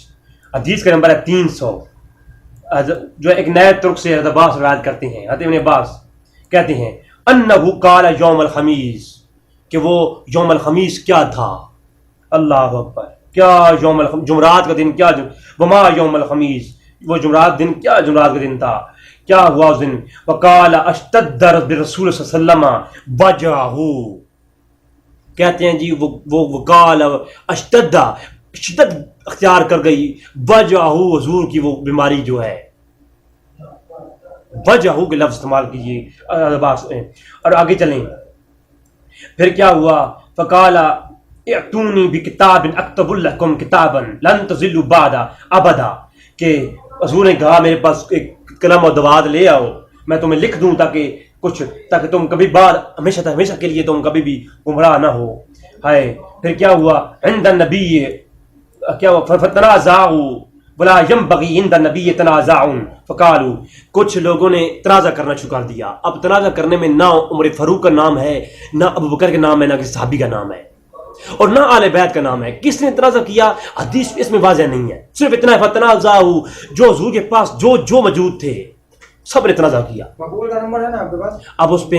حدیث کا نمبر ہے 300. جو ایک نئے ترک سے حضرت عباس روایت کرتے ہیں، حضرت ابن عباس کہتے ہیں انہو قال یوم الخمیس، کہ وہ یوم الخمیس کیا تھا. اللہ اکبر، کیا یوم الخمیس، جمعرات کا دن، کیا وما یوم الخمیس، وہ جمعرات دن، کیا جمعرات کا دن تھا، کیا ہوا اس دن. وقال اشتد برسول صلی اللہ علیہ وسلم وجہہ، کہتے ہیں جی وہ وقال اشتد، شدت اختیار کر گئی، وجہ حضور کی وہ بیماری جو ہے، وجہ کے لفظ استعمال کیجیے. اور آگے چلیں، پھر کیا ہوا؟ فقال اعطونی بکتاب اکتب لکم کتابا لن تضلوا بعد ابدا، کہ حضور نے کہا میرے پاس ایک قلم اور دوات لے آؤ، میں تمہیں لکھ دوں تاکہ تم کبھی بعد ہمیشہ کے لیے تم کبھی بھی گمراہ نہ ہو. ہائے، پھر کیا ہوا؟ عند النبی کیا ہوا؟ فتنازعوا ولا ينبغي عند النبي تنازع، فقالوا، کچھ لوگوں نے تنازع کرنا شروع کر دیا. اب تنازع کرنے میں نہ عمر فاروق کا نام ہے، نہ ابو بکر کا نام ہے، نہ کسی صحابی کا نام ہے، اور نہ آل بیت کا نام ہے. کس نے تنازع کیا؟ حدیث اس میں واضح نہیں ہے، صرف اتنا ہے فتنازعوا، جو حضور کے پاس جو موجود تھے سب نے تنازع کیا.
مقبول کا نمبر ہے نا آپ کے پاس؟
اب اس پہ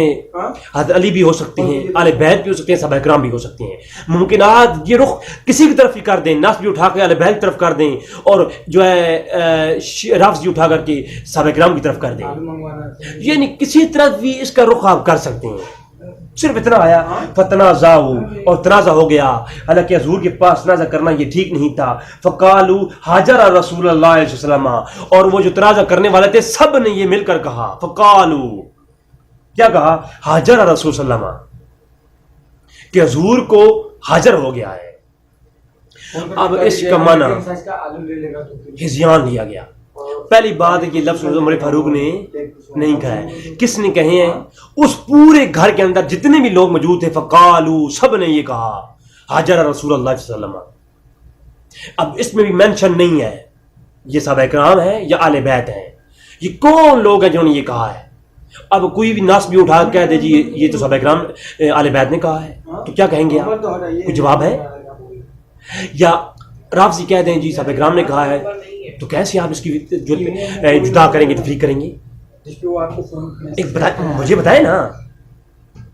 حضرت علی بھی ہو سکتے ہیں، آل بیت بھی ہو سکتے ہیں، صحابہ کرام بھی ہو سکتے ہیں. ممکنات یہ رخ کسی کی طرف ہی کر دیں، ناس بھی اٹھا کے آل بیت کی طرف کر دیں، اور جو ہے رفض بھی اٹھا کر کے صحابہ کرام کی طرف کر دیں، یعنی کسی طرف بھی اس کا رخ آپ کر سکتے ہیں. صرف اتنا آیا فتنازعوا، اور تنازع ہو گیا، حالانکہ حضور کے پاس تنازع کرنا یہ ٹھیک نہیں تھا. فقالوا حاجر رسول اللہ علیہ وسلم، اور وہ جو تنازع کرنے والے تھے سب نے یہ مل کر کہا، فقالوا، کیا کہا؟ حاجر رسول صلی اللہ علیہ وسلم، کہ حضور کو حاجر ہو گیا ہے. اب اس کا معنی ہذیان لیا گیا. پہلی بات ہے کہ لفظ عمر فاروق نے نہیں کہا ہے، کس نے کہے ہیں؟ اس پورے گھر کے اندر جتنے بھی لوگ موجود تھے، فقالو، سب نے یہ کہا حاجر رسول اللہ صلی اللہ علیہ وسلم. اب اس میں بھی مینشن نہیں ہے یہ صحابہ کرام ہیں یا آل بیت ہیں، یہ کون لوگ ہیں جنہوں نے یہ کہا ہے. اب کوئی بھی ناس بھی اٹھا کہہ دے جی یہ تو صحابہ کرام آل بیت نے کہا ہے، تو کیا کہیں گے آپ؟ کوئی جواب ہے؟ یا رافضی کہہ دیں جی صحابہ کرام نے کہا ہے، تو کیسے آپ اس کی جدا کریں گے، تفریق کریں گے؟ ایک مجھے بتائیں نا.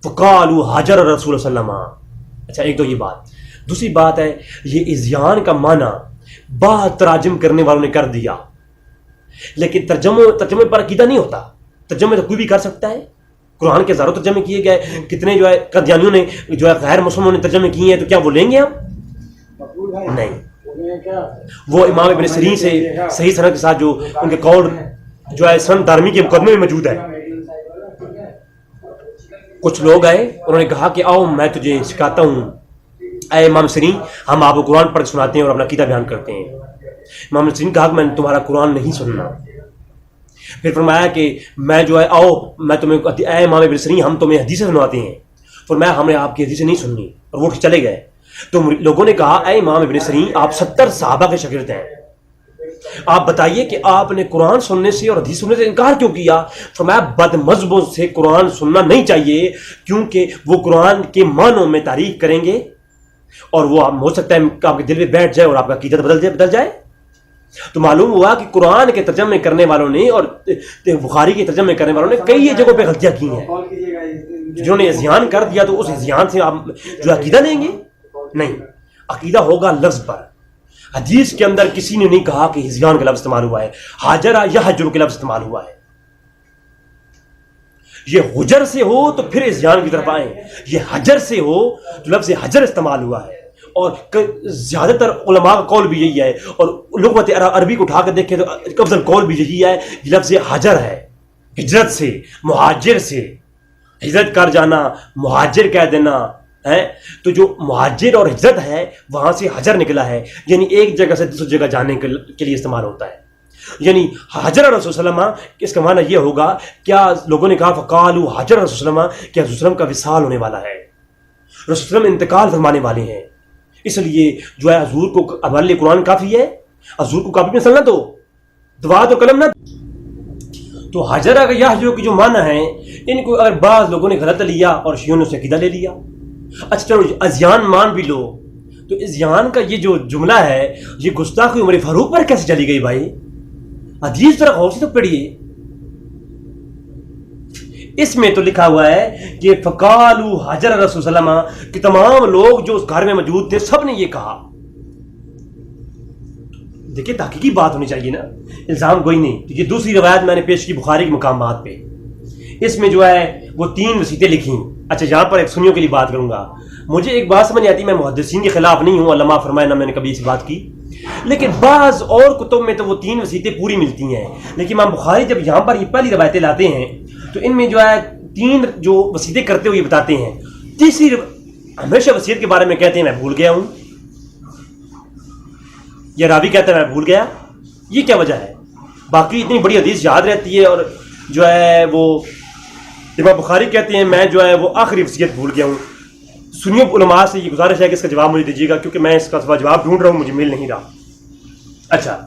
فقالوا حاجر رسول صلی اللہ علیہ وسلم. اچھا، ایک تو یہ بات. دوسری بات ہے یہ اذیان کا معنی بعض تراجم کرنے والوں نے کر دیا، لیکن ترجمے پر عقیدہ نہیں ہوتا. ترجمے تو کوئی بھی کر سکتا ہے. قرآن کے ہزاروں ترجمے کیے گئے، کتنے جو ہے قادیانیوں نے جو ہے غیر مسلموں نے ترجمے کیے ہیں، تو کیا وہ لیں گے ہم؟ نہیں. وہ امام ابن سیرین سے صحیح سند کے ساتھ جو ان کے قول جو ہے سن دارمی کے مقدمے میں موجود ہے. کچھ لوگ آئے، انہوں نے کہا کہ آؤ میں تجھے سکھاتا ہوں، اے امام سیرین ہم آپ کو قرآن پڑھ کے سناتے ہیں اور اپنا عقیدہ بیان کرتے ہیں. امام سیرین کہا کہ میں تمہارا قرآن نہیں سننا. پھر فرمایا کہ میں جو ہے آؤ میں تمہیں، اے امام ابن سیرین ہم تمہیں حدیثیں سنواتے ہیں. فرمایا ہم نے آپ کی حدیثیں نہیں سننی، اور وہ چلے گئے. تو لوگوں نے کہا اے امام ابن سیرین آپ 70 صحابہ کے شاگرد ہیں، آپ بتائیے کہ آپ نے قرآن سننے سے اور حدیث سننے سے انکار کیوں کیا؟ فرمایا بد مذہبوں سے قرآن سننا نہیں چاہیے، کیونکہ وہ قرآن کے معنوں میں تعریف کریں گے، اور وہ ہو سکتا ہے کہ آپ کے دل میں بیٹھ جائے اور آپ کا عقیدہ بدل جائے. تو معلوم ہوا کہ قرآن کے ترجمے کرنے والوں نے اور بخاری کے ترجمے کرنے والوں نے کئی جگہوں پہ غلطیاں کی ہیں. جنہوں نے اذیان کر دیا تو اس اذیان سے آپ جو عقیدہ لیں گے؟ نہیں، عقیدہ ہوگا لفظ پر. حدیث کے اندر کسی نے نہیں کہا کہ ہزیان کا لفظ استعمال ہوا ہے، حاجرہ یا حجر کے لفظ استعمال ہوا ہے. یہ حجر سے ہو تو پھر ہزیان کی طرف آئیں، یہ حجر سے ہو تو لفظ حجر استعمال ہوا ہے. اور زیادہ تر علماء کا قول بھی یہی ہے، اور لغت عربی کو اٹھا کر دیکھیں تو افضل قول بھی یہی ہے، یہ لفظ حجر ہے. ہجرت سے، مہاجر سے، ہجرت کر جانا، مہاجر کہہ دینا ہے. تو جو مہاجر اور ہجرت ہے وہاں سے حجر نکلا ہے، یعنی ایک جگہ سے دوسری جگہ جانے کے لیے استعمال ہوتا ہے. یعنی حجر رسول صلی اللہ علیہ وسلم، اس کا معنی یہ ہوگا، کیا لوگوں نے کہا فقالوا حجر رسول صلی اللہ علیہ وسلم، کہ رسول صلی اللہ علیہ وسلم کا وصال ہونے والا ہے، رسول صلی اللہ علیہ وسلم انتقال فرمانے والے ہیں، اس لیے جو ہے حضور کو ہمارے لیے قرآن کافی ہے، حضور کو کافی میں سننا تو دعا تو قلم نہ. تو حجرہ کا یا حجروں کی جو معنی ہے، ان کو اگر بعض لوگوں نے غلط لیا اور شیعوں نے اسے عقیدہ لے لیا. اچھا چلو ازیان مان بھی لو، تو ازیان کا یہ جو جملہ ہے یہ گستاخی عمر فاروق پر کیسے چلی گئی بھائی؟ حدیث ذرا غور سے تو پڑھیے. اس میں تو لکھا ہوا ہے کہ فقالوا حجر رسول صلی اللہ علیہ وسلم، کہ تمام لوگ جو اس گھر میں موجود تھے سب نے یہ کہا. دیکھیے تحقیقی بات ہونی چاہیے نا، الزام کوئی نہیں. یہ دوسری روایت میں نے پیش کی بخاری کے مقامات پہ، اس میں جو ہے وہ 3 وصیتیں لکھی. اچھا یہاں پر ایک سنیوں کے لیے بات کروں گا. مجھے ایک بات سمجھ آتی ہے، میں محدثین کے خلاف نہیں ہوں، علماء فرمائے نہ میں نے کبھی اس بات کی، لیکن بعض اور کتب میں تو وہ 3 وصیتیں پوری ملتی ہیں. لیکن امام بخاری جب یہاں پر یہ پہلی روایتیں لاتے ہیں تو ان میں جو ہے 3 جو وصیتیں کرتے ہوئے بتاتے ہیں. تیسری ہمیشہ وصیت کے بارے میں کہتے ہیں میں بھول گیا ہوں، یہ راوی کہتا ہے میں بھول گیا. یہ کیا وجہ ہے؟ باقی اتنی بڑی حدیث یاد رہتی ہے، اور جو ہے وہ امام بخاری کہتے ہیں میں جو ہے وہ آخری وصیت بھول گیا ہوں. سنیوں علماء سے یہ گزارش ہے کہ اس کا جواب مجھے دیجیے گا، کیونکہ میں اس کا جواب ڈھونڈ رہا ہوں، مجھے مل نہیں رہا. اچھا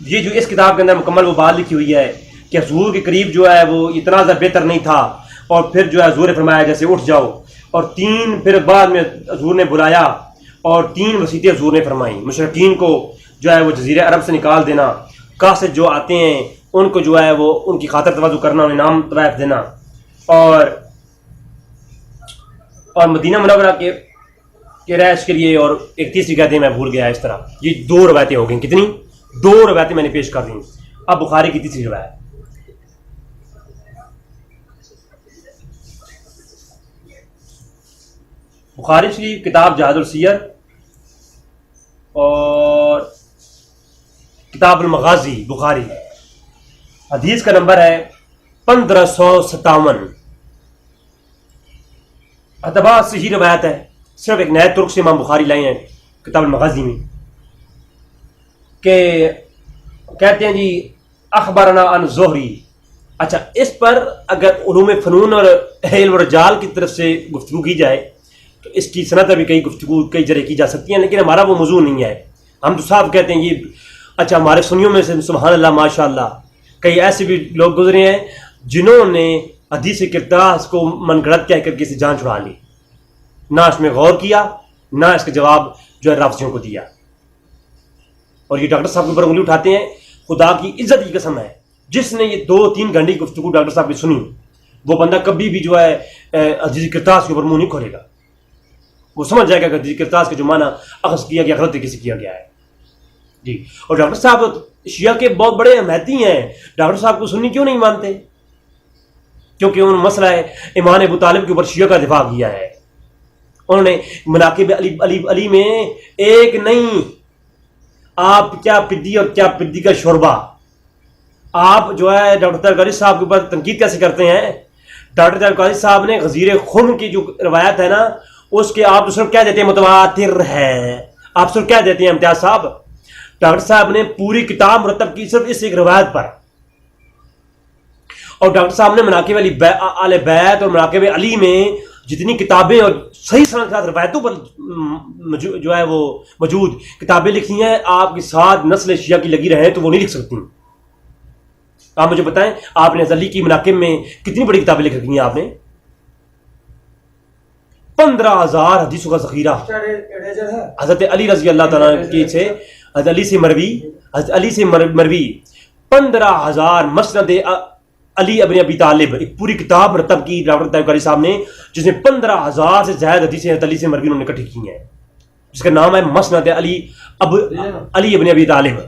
یہ جو اس کتاب کے اندر مکمل وہ بات لکھی ہوئی ہے کہ حضور کے قریب جو ہے وہ اتنا زیادہ بہتر نہیں تھا، اور پھر جو ہے حضور نے فرمایا جیسے اٹھ جاؤ، اور 3 پھر بعد میں حضور نے بلایا اور 3 وصیتیں حضور نے فرمائیں. مشرکین کو جو ہے وہ جزیرہ عرب سے نکال دینا، قاصد جو آتے ہیں ان کو جو ہے وہ ان کی خاطر تواضع کرنا، انہیں انعام طوائف دینا، اور مدینہ منورہ کے رہائش کے لیے، اور ایک تیسری کہتے ہیں میں بھول گیا. اس طرح یہ 2 روایتیں ہو گئیں. کتنی؟ 2 روایتیں میں نے پیش کر دیں. اب بخاری کی تیسری روایت. بخاری شریف کتاب جہاد السیر اور کتاب المغازی بخاری، حدیث کا نمبر ہے 1557. اتباع صحیح روایت ہے، صرف ایک نئے ترک سے امام بخاری لائے ہیں کتاب المغازی میں، کہ کہتے ہیں جی اخبرنا عن زہری. اچھا اس پر اگر علوم فنون اور علم رجال کی طرف سے گفتگو کی جائے تو اس کی صنعت بھی کئی ذریعے کی جا سکتی ہیں، لیکن ہمارا وہ موضوع نہیں ہے. ہم تو صاحب کہتے ہیں یہ. اچھا ہمارے سنیوں میں سے سبحان اللہ ماشاء اللہ کئی ایسے بھی لوگ گزرے ہیں جنہوں نے حدیث کرتاس کو من گڑت کہہ کر کسی جان چھڑا لی، نہ اس میں غور کیا، نہ اس کا جواب جو ہے رافضیوں کو دیا. اور یہ ڈاکٹر صاحب کے اوپر انگلی اٹھاتے ہیں. خدا کی عزت کی قسم ہے، جس نے یہ 2-3 گھنٹے کی گفتگو ڈاکٹر صاحب کی سنی، وہ بندہ کبھی بھی جو ہے حدیث کرتاس کے اوپر منہ نہیں کھولے گا. وہ سمجھ جائے گا کہ حدیث کرتاس کا جو معنی اخذ کیا گیا غلط طریقے سے کیا گیا ہے. جی اور ڈاکٹر صاحب شیعہ کے بہت بڑے احمدی ہیں، ڈاکٹر صاحب کو سنی کیوں نہیں مانتے؟ کیونکہ انہوں نے مسئلہ ایمان ابو طالب کے اوپر شیعہ کا دفاع کیا ہے. انہوں نے مناقب علی میں ایک نہیں، آپ کیا پدی اور کیا پدی کا شوربہ. آپ جو ہے ڈاکٹر طارق قادری صاحب کے اوپر تنقید کیسے کرتے ہیں؟ ڈاکٹر طارق قادری صاحب نے غزیر خم کی جو روایت ہے نا، اس کے آپ صرف کیا دیتے ہیں متواتر ہے. آپ صرف کیا دیتے ہیں امتیاز صاحب؟ ڈاکٹر صاحب نے پوری کتاب مرتب کی صرف اس ایک روایت پر. اور ڈاکٹر صاحب نے مناقب آل بیت اور مناقب علی میں جتنی کتابیں اور صحیح سند کے ساتھ روایتوں پر جو ہے وہ موجود کتابیں لکھی ہیں، آپ کے ساتھ نسل شیعہ کی لگی رہے تو وہ نہیں لکھ سکتی. آپ مجھے بتائیں آپ نے علی کی مناقب میں کتنی بڑی کتابیں لکھ رکھی ہیں؟ آپ نے 15,000 حدیثوں کا ذخیرہ حضرت علی رضی اللہ تعالیٰ کی سے، حضرت علی سے مروی 15,000 مسند علی ابن ابی طالب، ایک پوری کتاب مرتب کی ڈاکٹر طارق قادری صاحب نے، جس میں 15,000 سے زائد حدیثیں حضرت علی سے مروی انہوں نے اکٹھی کی ہیں، جس کا نام ہے مسند علی اب علی ابن ابی طالب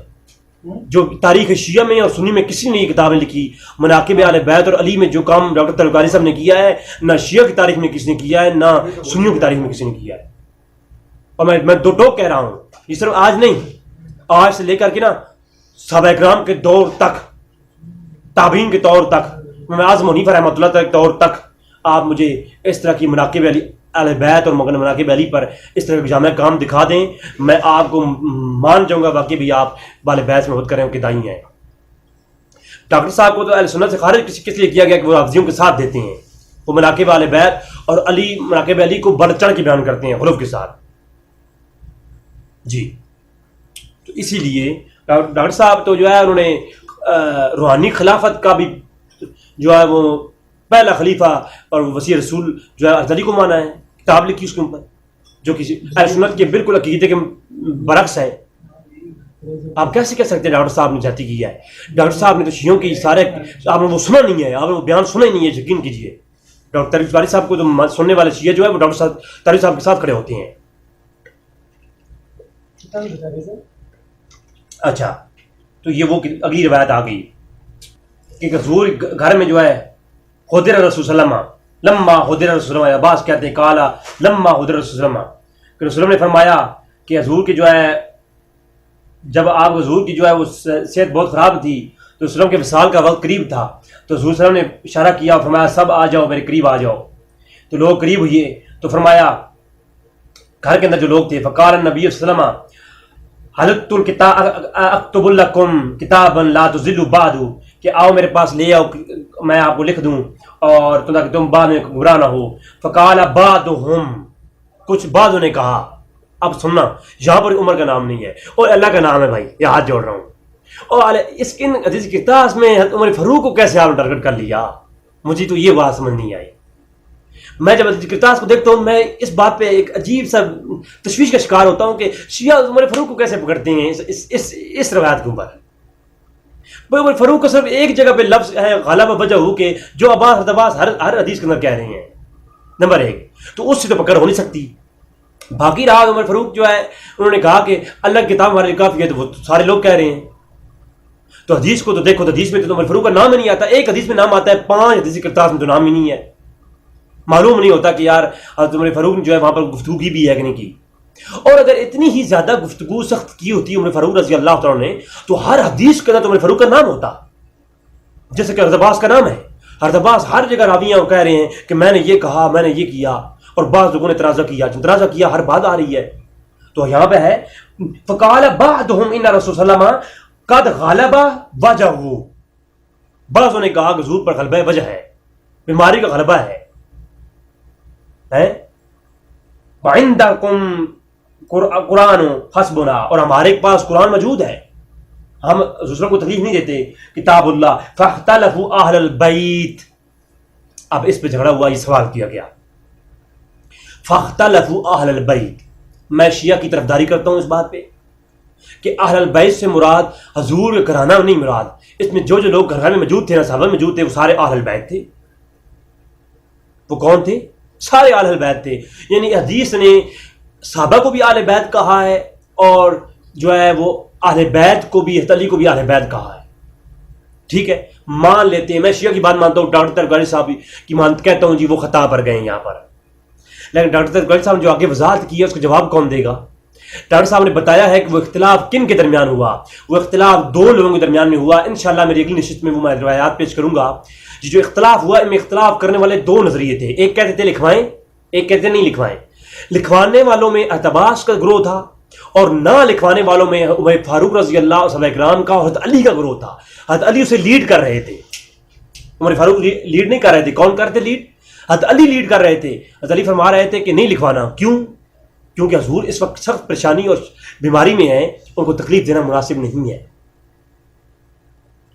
جو تاریخ شیعہ میں اور سنی میں کسی نے یہ کتابیں لکھی مناقب اہل بیت اور علی میں جو کام ڈاکٹر طارق قادری صاحب نے کیا ہے نہ شیعہ کی تاریخ میں کسی نے کیا ہے نہ سنیوں کی تاریخ میں کسی نے کیا ہے. اور میں دو ٹوک کہہ رہا ہوں, یہ صرف آج نہیں, آج سے لے کر کے نا صحابہ کرام کے دور تک, تابعین کے دور تک, امام اعظم حنیفہ رحمۃ اللہ کے دور تک آپ مجھے اس طرح کی مناقب علی اہل بیت اور مناقب علی پر اس طرح کے جامع کام دکھا دیں, میں آپ کو مان جاؤں گا واقعی بھی آپ اہل بیت میں محبت کریں کہ دائی ہیں. ڈاکٹر صاحب کو تو اہل سنت سے خارج کس لیے کیا گیا کہ وہ حافظیوں کے ساتھ دیتے ہیں, وہ مناقب اہل بیت اور علی مناقب علی کو بڑھ چڑھ کے بیان کرتے ہیں غلوف کے ساتھ. جی تو اسی لیے ڈاکٹر صاحب تو جو ہے انہوں نے روحانی خلافت کا بھی جو ہے وہ پہلا خلیفہ اور وسیع رسول جو ہے حضرت علی کو مانا ہے, کتاب لکھی اس کے اوپر جو کسی اہل سنت کے بالکل عقیدے کے برعکس ہے. آپ کیسے کہہ سکتے ہیں ڈاکٹر صاحب نے جاتی کیا ہے؟ ڈاکٹر صاحب نے تو شیعوں کی سارے آپ نے وہ سنا نہیں ہے, آپ نے وہ بیان سنا ہی نہیں ہے, یقین کیجیے. ڈاکٹر طارق قادری صاحب کو تو سننے والے شیعہ جو ہے وہ ڈاکٹر طارق صاحب کے ساتھ کھڑے ہوتے ہیں. اچھا تو یہ وہ اگلی روایت آ گئی کہ حضور گھر میں جو ہے حضر رسول صلی اللہ علیہ وسلم لما حضر رسول اللہ عباس کہتے ہیں کالا لما حضر رسول صلی اللہ علیہ وسلم کہ رسول نے فرمایا کہ حضور کی جو ہے جب آپ حضور کی جو ہے وہ صحت بہت خراب تھی تو رسول کے وصال کا وقت قریب تھا تو حضور صلی اللہ علیہ وسلم نے اشارہ کیا اور فرمایا سب آ جاؤ میرے قریب آ جاؤ. تو لوگ قریب ہوئے تو فرمایا گھر کے اندر جو لوگ تھے فقال النبی صلی اللہ علیہ وسلم حلت الکتاب اکتب لکم کتابا لا تضلوا بعد کہ آؤ میرے پاس لے آؤ میں آپ کو لکھ دوں اور تم بعد میں گمراہ نہ ہو. فقال بعضهم کچھ بعضوں نے کہا, اب سننا یہاں پر عمر کا نام نہیں ہے اور اللہ کا نام ہے بھائی, یہ ہاتھ جوڑ رہا ہوں. اور اس ان حدیث کی کتاب میں عمر فاروق کو کیسے آپ نے ٹارگٹ کر لیا, مجھے تو یہ بات سمجھ نہیں آئی. میں جب کرتاس کو دیکھتا ہوں میں اس بات پہ ایک عجیب سا تشویش کا شکار ہوتا ہوں کہ شیعہ عمر فاروق کو کیسے پکڑتے ہیں اس روایت کے اوپر. عمر فاروق کا صرف ایک جگہ پہ لفظ ہے غالب وجہ ہو کہ جو عباس حضرت عباس ہر حدیث کے اندر کہہ رہے ہیں, نمبر ایک, تو اس سے تو پکڑ ہو نہیں سکتی. باقی رہا عمر فاروق جو ہے انہوں نے کہا کہ اللہ کی کتاب ہمارے لیے کافی ہے, تو وہ سارے لوگ کہہ رہے ہیں. تو حدیث کو تو دیکھو, تو حدیث میں تو عمر فاروق کا نام ہی نہیں آتا. ایک حدیث میں نام آتا ہے, 5 حدیث کرتاس میں تو نام ہی نہیں ہے. معلوم نہیں ہوتا کہ یار حضرت عمر فاروق نے جو ہے وہاں پر گفتگو کی بھی ہے کہ نہیں کی. اور اگر اتنی ہی زیادہ گفتگو سخت کی ہوتی عمر فاروق رضی اللہ تعالیٰ نے تو ہر حدیث کے اندر عمر فاروق کا نام ہوتا, جیسے کہ حضرت عباس کا نام ہے. حضرت عباس ہر جگہ راویاں کہہ رہے ہیں کہ میں نے یہ کہا, میں نے یہ کیا, اور بعض لوگوں نے ترازہ کیا, ہر بات آ رہی ہے. تو یہاں پہ ہے فقال بعضهم ان رسول صلی اللہ علیہ وسلم قد غلب وجهه, بعضوں نے کہا کہ حضور پر غلبہ وجہ ہے, بیماری کا غلبہ ہے. وعندکم قرآن حسبنا, اور ہمارے پاس قرآن موجود ہے, ہم دوسروں کو تکلیف نہیں دیتے. کتاب اللہ فاختلفوا اہل البیت, اب اس پہ جھگڑا ہوا, یہ سوال کیا گیا. فاختلفوا اہل البیت, میں شیعہ کی طرفداری کرتا ہوں اس بات پہ کہ اہل البیت سے مراد حضور کا گھرانہ نہیں مراد. اس میں جو لوگ گھر میں موجود تھے, صحابہ موجود تھے, وہ سارے اہل البیت تھے. وہ کون تھے؟ سارے اہل البیت تھے. یعنی حدیث نے صحابہ کو بھی اہل بیت کہا ہے اور جو ہے وہ اہل بیت کو بھی, علی کو بھی اہل بیت کہا ہے. ٹھیک ہے, مان لیتے ہیں. میں شیعہ کی بات مانتا ہوں, ڈاکٹر طارق قادری صاحب کی کہتا ہوں جی وہ خطا پر گئے ہیں یہاں پر. لیکن ڈاکٹر طارق قادری صاحب نے جو آگے وضاحت کی ہے اس کا جواب کون دے گا؟ ڈاکٹر صاحب نے بتایا ہے کہ وہ اختلاف کن کے درمیان ہوا. وہ اختلاف 2 لوگوں کے درمیان میں ہوا. انشاءاللہ میری اگلی نشست میں وہ میں روایات پیش کروں گا. جو اختلاف ہوا ان میں اختلاف کرنے والے 2 نظریے تھے. ایک کہتے تھے لکھوائیں, ایک کہتے نہیں لکھوائیں. لکھوانے والوں میں اعتباس کا گروہ تھا اور نہ لکھوانے والوں میں عمر فاروق رضی اللہ صحابہ کرام کا اور حضرت علی کا گروہ تھا. حضرت علی اسے لیڈ کر رہے تھے, عمر فاروق لیڈ نہیں کر رہے تھے. کون کرتے لیڈ؟ حضرت علی لیڈ کر رہے تھے. حضرت علی فرما رہے تھے کہ نہیں لکھوانا. کیوں؟ کیونکہ حضور اس وقت سخت پریشانی اور بیماری میں ہیں, ان کو تکلیف دینا مناسب نہیں ہے.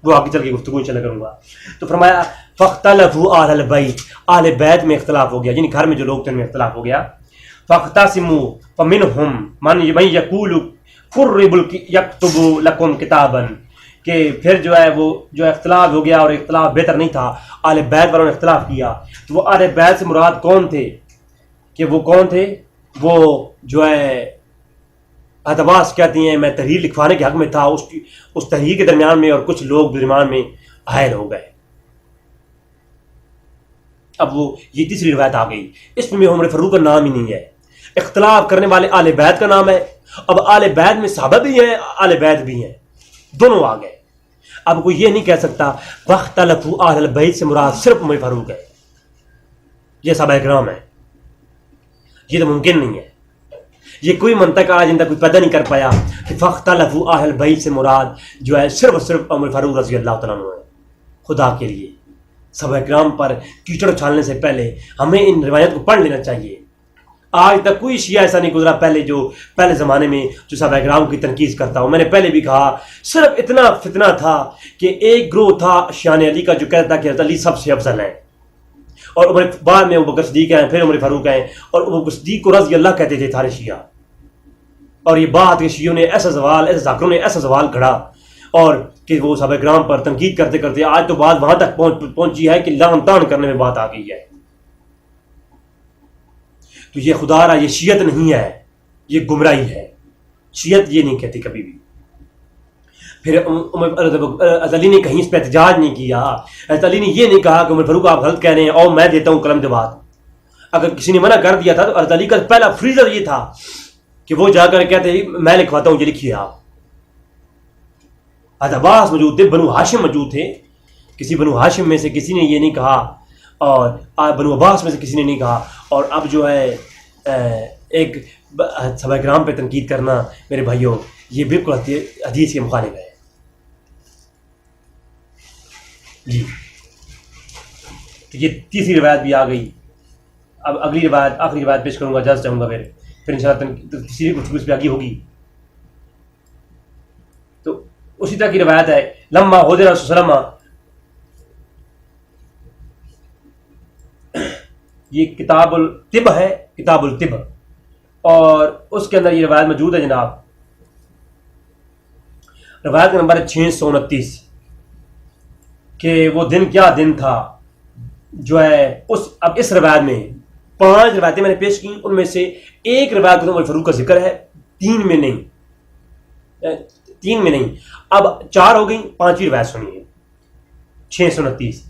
وہ آگے چل کے گفتگو انشاءاللہ کروں گا. تو فرمایا فاختلفوا اہل البیت, اہل بیت میں اختلاف ہو گیا, یعنی گھر میں جو لوگ تھے ان میں اختلاف ہو گیا. فاختصموا فمنهم من یقول قرب یکتب لکم کتابا, کہ پھر جو ہے وہ جو اختلاف ہو گیا اور اختلاف بہتر نہیں تھا, اہل بیت والوں نے اختلاف کیا. تو وہ اہل بیت سے مراد کون تھے؟ کہ وہ کون تھے؟ وہ جو ہے حضرت عباس کہتی ہیں میں تحریر لکھوانے کے حق میں تھا، اس تحریر کے درمیان میں اور کچھ لوگ درمیان میں حائل ہو گئے. اب وہ یہ تیسری روایت آ گئی، اس میں عمر فاروق کا نام ہی نہیں ہے. اختلاف کرنے والے آل بیت کا نام ہے. اب آل بیت میں صحابہ بھی ہیں، آل بیت بھی ہیں، دونوں آ گئے. اب کوئی یہ نہیں کہہ سکتا واختلفوا اہل البیت سے مراد صرف عمر فاروق ہے، یہ صحابہ کرام ہے. یہ تو ممکن نہیں ہے. یہ کوئی منطق آج تک کوئی پیدا نہیں کر پایا کہ فاختلفوا اہل البیت سے مراد جو ہے صرف اور صرف عمر فاروق رضی اللہ تعالیٰ عنہ ہے. خدا کے لیے صحابہ کرام پر کیچڑ اچھالنے سے پہلے ہمیں ان روایت کو پڑھ لینا چاہیے. آج تک کوئی شیعہ ایسا نہیں گزرا پہلے زمانے میں جو صحابہ کرام کی تنقید کرتا ہوں. میں نے پہلے بھی کہا صرف اتنا فتنہ تھا کہ ایک گروہ تھا شان علی کا جو کہتا کہ حضرت علی سب سے افضل ہیں، اور بعد میں ابوبکر صدیق ہیں، پھر عمر فاروق ہیں، اور ابوبکر صدیق کو رضی اللہ کہتے تھے سارے شیعہ. اور یہ بات کہ شیعوں نے ایسا ذاکروں نے ایسا سوال کھڑا اور کہ وہ صحابہ کرام پر تنقید کرتے کرتے آج تو بات وہاں تک پہنچی ہے کہ لعن طعن کرنے میں بات آ گئی ہے. تو یہ خدا را یہ شیعت نہیں ہے، یہ گمراہی ہے. شیعت یہ نہیں کہتی کبھی بھی. پھر حضرت علی نے کہیں اس پہ احتجاج نہیں کیا. حضرت علی نے یہ نہیں کہا کہ عمر فاروق آپ غلط کہہ رہے ہیں اور میں دیتا ہوں قلم جواب. اگر کسی نے منع کر دیا تھا تو حضرت علی کا پہلا فریضہ یہ تھا کہ وہ جا کر کہتے میں لکھواتا ہوں، یہ لکھیے آپ. حضرت عباس موجود تھے، بنو ہاشم موجود تھے. کسی بنو ہاشم میں سے کسی نے یہ نہیں کہا اور بنو عباس میں سے کسی نے نہیں کہا. اور اب جو ہے ایک صحابہ کرام پہ تنقید کرنا میرے بھائیوں یہ بالکل حدیث کے مخالف ہے. جی تو یہ تیسری روایت بھی آ گئی. اب اگلی روایت آخری روایت پیش کروں گا، اجازت چاہوں گا پھر انشاءاللہ تیسری گفتگو اس پہ آگے ہوگی. تو اسی طرح کی روایت ہے لما حضر رسول اللہ علیہ وسلم، یہ کتاب الطب ہے، کتاب الطب، اور اس کے اندر یہ روایت موجود ہے جناب. روایت کا نمبر ہے 629 کہ وہ دن کیا دن تھا جو ہے اب اس روایت میں 5 روایتیں میں نے پیش کی، ان میں سے ایک روایت عمر فاروق کا ذکر ہے، 3 میں نہیں. اب 4 ہو گئی، 5ویں روایت سنیے. 629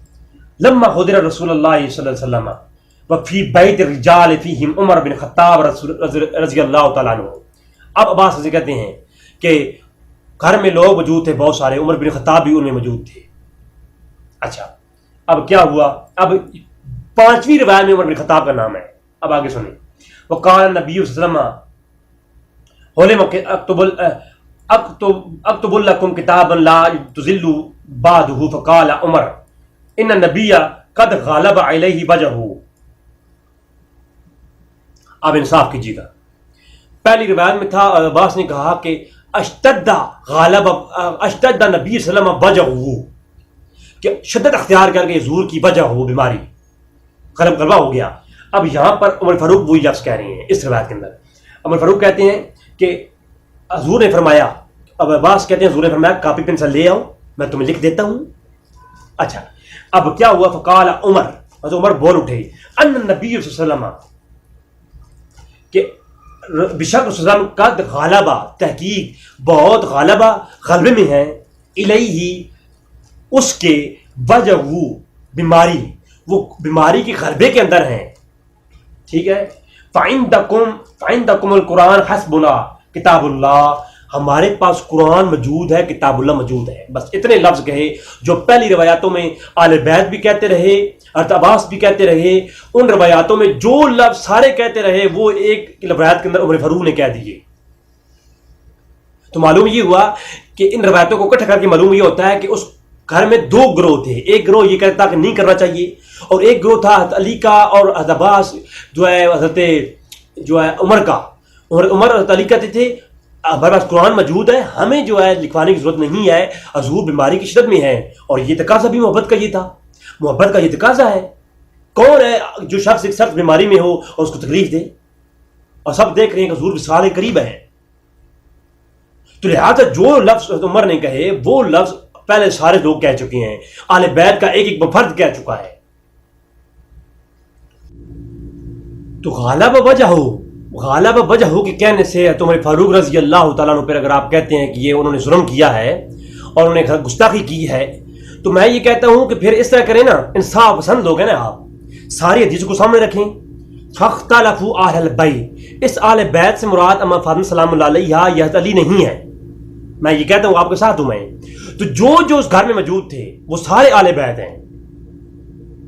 لما حضر رسول اللہ صلی اللہ علیہ وسلم وفی بیت الرجال فیہم عمر بن خطاب رضی اللہ تعالیٰ عنہ. اب عباس سے کہتے ہیں کہ گھر میں لوگ موجود تھے بہت سارے، عمر بن خطاب بھی ان میں موجود تھے. اچھا اب کیا ہوا؟ اب 5ویں روایت میں عمر بن خطاب کا نام ہے. اب آگے سنیں. وقال نبی صلی اللہ علیہ وسلم اکتب لکم کتابا لا تضلوا بعدہ فقال عمر ان النبی قد غالب علیہ وجہہ. آپ انصاف کیجیے گا. پہلی روایت میں تھا عباس نے کہا کہ اشتد نبی صلی اللہ علیہ وسلم وجہہ، کہ شدت اختیار کر کے حضور کی وجہ ہو، بیماری غلبہ ہو گیا. اب یہاں پر عمر فاروق وہی لفظ کہہ رہے ہیں اس روایت کے اندر. عمر فاروق کہتے ہیں کہ حضور نے فرمایا، اب عباس کہتے ہیں حضور نے فرمایا کاپی پنسل لے آؤ میں تمہیں لکھ دیتا ہوں. اچھا اب کیا ہوا؟ فقال عمر، حضرت عمر بول اٹھے ان نبی صلی اللہ علیہ وسلم کہ بشک رسول اللہ قد غالبہ، تحقیق بہت غلبے میں ہیں، الیہ اس کے وجہ بیماری، وہ بیماری کے غلبے کے اندر ہیں. ٹھیک ہے. فعندکم القرآن حسبنا کتاب اللہ، ہمارے پاس قرآن موجود ہے، کتاب اللہ موجود ہے. بس اتنے لفظ کہے جو پہلی روایاتوں میں آل بیت بھی کہتے رہے، حضرت عباس بھی کہتے رہے. ان روایاتوں میں جو لفظ سارے کہتے رہے وہ ایک روایت کے اندر عمر فاروق نے کہہ دیے. تو معلوم یہ ہوا کہ ان روایتوں کو اکٹھا کر کے معلوم یہ ہوتا ہے کہ اس گھر میں 2 گروہ تھے. ایک گروہ یہ کہتا کہ نہیں کرنا چاہیے، اور ایک گروہ تھا حضرت علی کا اور حضرت عباس جو ہے حضرت عمر کا. عمر حضرت علی کہتے تھے ہمارے پاس قرآن موجود ہے، ہمیں جو ہے لکھوانے کی ضرورت نہیں ہے، حضور بیماری کی شدت میں ہے. اور یہ تقاضا بھی محبت کا یہ تھا، محبت کا یہ تقاضا ہے. کون ہے جو شخص ایک سخت بیماری میں ہو اور اس کو تکلیف دے؟ اور سب دیکھ رہے ہیں کہ حضور وصال قریب ہے. تو لہٰذا جو لفظ عمر نے کہے وہ لفظ پہلے سارے لوگ کہہ چکے ہیں، آل بیت کا ایک فرد کہہ چکا ہے. تو غالب وجہ ہو غالب وجہ کے کہنے سے تو عمر فاروق رضی اللہ تعالیٰ عنہ پر اگر آپ کہتے ہیں کہ یہ انہوں نے ظلم کیا ہے اور انہوں نے گستاخی کی ہے، تو میں یہ کہتا ہوں کہ پھر اس طرح کریں نا، انصاف پسند لوگ ہیں نا، آپ ساری حدیث کو سامنے رکھیں. فاختلفوا اہل البیت، اس اہل بیت سے مراد اما فاطمہ سلام اللہ علیہا یا علی نہیں ہے. میں یہ کہتا ہوں آپ کے ساتھ ہوں میں، تو جو اس گھر میں موجود تھے وہ سارے اہل بیت ہیں.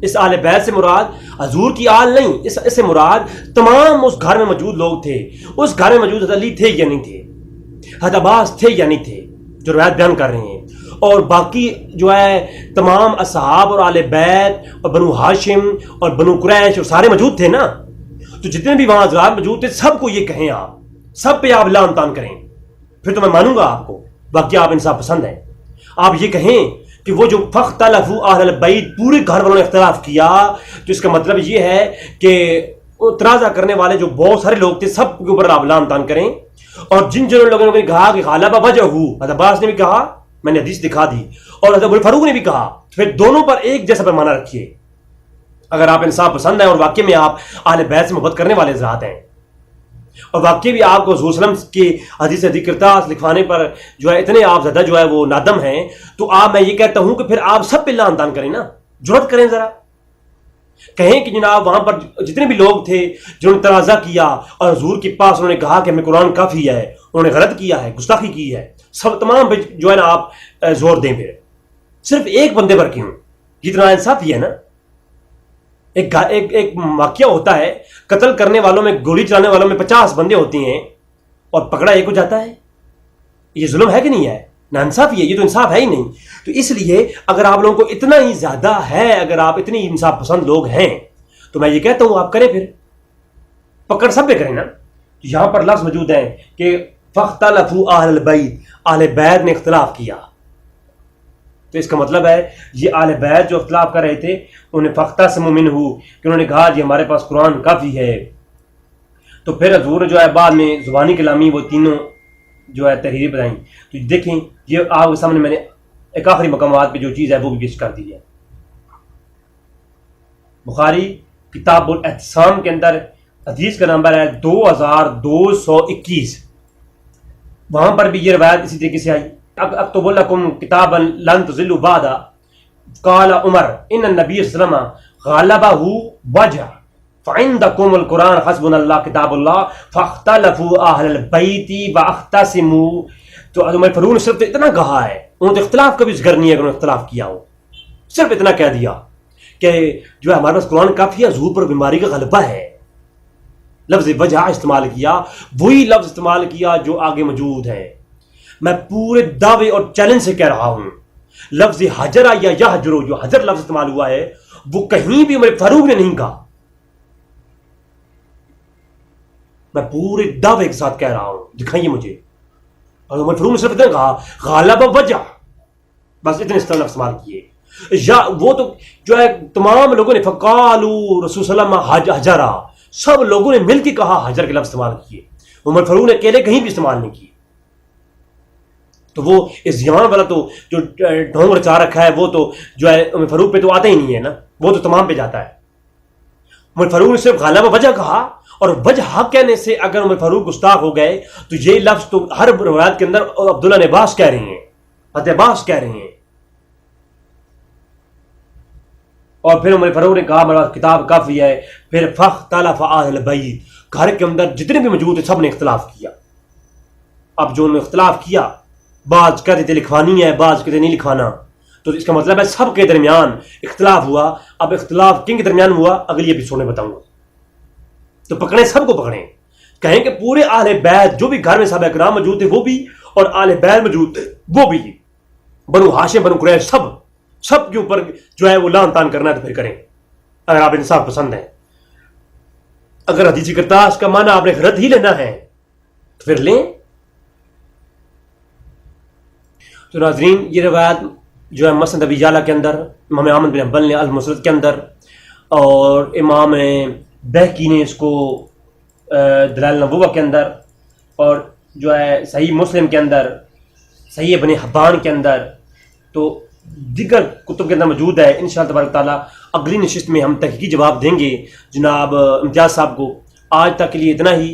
اس اہل بیت سے مراد حضور کی آل نہیں، اس سے مراد تمام اس گھر میں موجود لوگ تھے. اس گھر میں موجود حضرت علی تھے یا نہیں تھے، حضرت عباس تھے یا نہیں تھے، جو روایت بیان کر رہے ہیں. اور باقی جو ہے تمام اصحاب اور آل بیت اور بنو ہاشم اور بنو قریش اور سارے موجود تھے نا. تو جتنے بھی وہاں حضرات موجود تھے سب کو یہ کہیں، آپ سب پہ آپ لعن طعن کریں، پھر تو میں مانوں گا آپ کو. باقی آپ انصاف پسند ہیں، آپ یہ کہیں کہ وہ جو فاختلفوا اہل البیت پورے گھر والوں نے اختلاف کیا، تو اس کا مطلب یہ ہے کہ ترازع کرنے والے جو بہت سارے لوگ تھے سب کے اوپر آپ لعن طعن کریں. اور جن لوگوں نے کہا کہ غالب وجہ، حضرت عباس نے بھی کہا، میں نے حدیث دکھا دی، اور حضرت عمر فاروق نے بھی کہا، پھر دونوں پر ایک جیسا پیمانہ رکھیے. اگر آپ انصاف پسند ہیں اور واقعی میں آپ اہل بیت سے محبت کرنے والے ذات ہیں، اور واقعی بھی آپ کو حضور صلی اللہ علیہ وسلم کی حدیث کرتاس لکھوانے پر جو ہے اتنے آپ زیادہ جو ہے وہ نادم ہیں، تو آپ، میں یہ کہتا ہوں کہ پھر آپ سب پہ لعن طعن کریں نا، جرأت کریں، ذرا کہیں کہ جناب وہاں پر جتنے بھی لوگ تھے جنہوں نے تنازع کیا اور حضور کے پاس انہوں نے کہا کہ ہمیں قرآن کافی ہے، انہوں نے غلط کیا ہے، گستاخی کی ہے، سب تمام پہ جو ہے نا آپ زور دیں. پھر صرف ایک بندے پر کیوں؟ جتنا انصافی ہے نا. ایک واقعہ ہوتا ہے، قتل کرنے والوں میں، گولی چلانے والوں میں 50 بندے ہوتے ہیں اور پکڑا ایک ہو جاتا ہے. یہ ظلم ہے کہ نہیں ہے؟ ناانصافی ہے، یہ تو انصاف ہے ہی نہیں. تو اس لیے اگر آپ لوگوں کو اتنا ہی زیادہ ہے، اگر آپ اتنی انصاف پسند لوگ ہیں، تو میں یہ کہتا ہوں آپ کریں، پھر پکڑ سب پہ کریں نا. یہاں پر لفظ موجود ہیں کہ فاختلفوا اہل البیت، اہل بیت نے اختلاف کیا، تو اس کا مطلب ہے یہ اہل بیت جو اختلاف کر رہے تھے انہیں فاختصموا منہ، کہ انہوں نے کہا جی ہمارے پاس قرآن کافی ہے. تو پھر حضور جو ہے بعد میں زبانی کلامی وہ تینوں جو ہے تحریریں بتائیں. تو دیکھیں یہ آپ کے سامنے میں نے ایک آخری مقامات پہ جو چیز ہے وہ بھی پیش کر دی ہے. بخاری کتاب الاعتصام کے اندر حدیث کا نمبر ہے 2221، وہاں پر بھی یہ روایت اسی طریقے سے آئی. اکتب لکم کتابا لن تضلوا بعد، قال عمر ان النبی صلی اللہ علیہ وسلم غالبہ وجہ فعندکم القرآن حسبنا اللہ کتاب اللہ فاختلفوا اہل البیت واختصموا. تو عمر فاروق نے صرف اتنا کہا ہے، انہوں نے اختلاف کا بھی ذکر نہیں ہے کہ انہوں نے اختلاف کیا ہو، صرف اتنا کہہ دیا کہ جو ہے ہمارے پاس قرآن کافی ہے، حضور پر بیماری کا غلبہ ہے. لفظ وجہ استعمال کیا، وہی لفظ استعمال کیا جو آگے موجود ہے. میں پورے دعوے اور چیلنج سے کہہ رہا ہوں، لفظ حجرہ یا یحجرو جو حجر لفظ استعمال ہوا ہے وہ کہیں بھی عمر فاروق نے نہیں کہا. میں پورے دعوے کے ساتھ کہہ رہا ہوں، دکھائیے مجھے. اور عمر فاروق نے صرف اتنا کہا غالب وجہ، بس اتنے لفظ استعمال کیے. یا وہ تو جو ہے تمام لوگوں نے فقالوا رسول صلی اللہ علیہ وسلم حجرہ، سب لوگوں نے مل کے کہا حجر کے لفظ استعمال کیے. عمر فاروق نے اکیلے کہیں بھی استعمال نہیں کیے. تو وہ اس یمان والا تو جو ڈھونگ رچا رکھا ہے وہ تو جو ہے عمر فاروق پہ تو آتا ہی نہیں ہے نا، وہ تو تمام پہ جاتا ہے. عمر فاروق نے صرف غالب وجہ کہا، اور وجہ حق کہنے سے اگر عمر فاروق گستاخ ہو گئے تو یہ لفظ تو ہر روایت کے اندر عبداللہ نے عباس کہہ رہے ہیں، حضرت عباس کہہ رہے ہیں. اور پھر عمر فاروق نے کہا ہمارے پاس کتاب کافی ہے. پھر فاختلف اہل البیت، گھر کے اندر جتنے بھی موجود تھے سب نے اختلاف کیا. اب جو انہوں نے اختلاف کیا، بعض کہتے تھے لکھوانی ہے، بعض کہتے نہیں لکھوانا، تو اس کا مطلب ہے سب کے درمیان اختلاف ہوا. اب اختلاف کن کے درمیان ہوا اگلی ایپیسوڈ میں بتاؤں گا. تو پکڑیں، سب کو پکڑیں، کہیں کہ پورے اہل بیت جو بھی گھر میں صحابہ کرام موجود تھے وہ بھی، اور اہل بیت موجود تھے وہ بھی، بنو ہاشم بنو قریش سب کے اوپر جو ہے وہ لعن طعن کرنا ہے تو پھر کریں اگر آپ انصاف پسند ہیں. اگر حدیث کرتاس کا معنی آپ نے غلط ہی لینا ہے تو پھر لیں. تو ناظرین یہ روایت جو ہے مسند ابی یعلا کے اندر، امام احمد بن حنبل نے المسند کے اندر، اور امام بہقی نے اس کو دلائل النبوہ کے اندر، اور جو ہے صحیح مسلم کے اندر، صحیح ابن حبان کے اندر، تو دیگر کتب کے اندر موجود ہے. انشاءاللہ تبارک تعالیٰ اگلی نشست میں ہم تحقیقی جواب دیں گے جناب امتیاز صاحب کو. آج تک کے لیے اتنا ہی.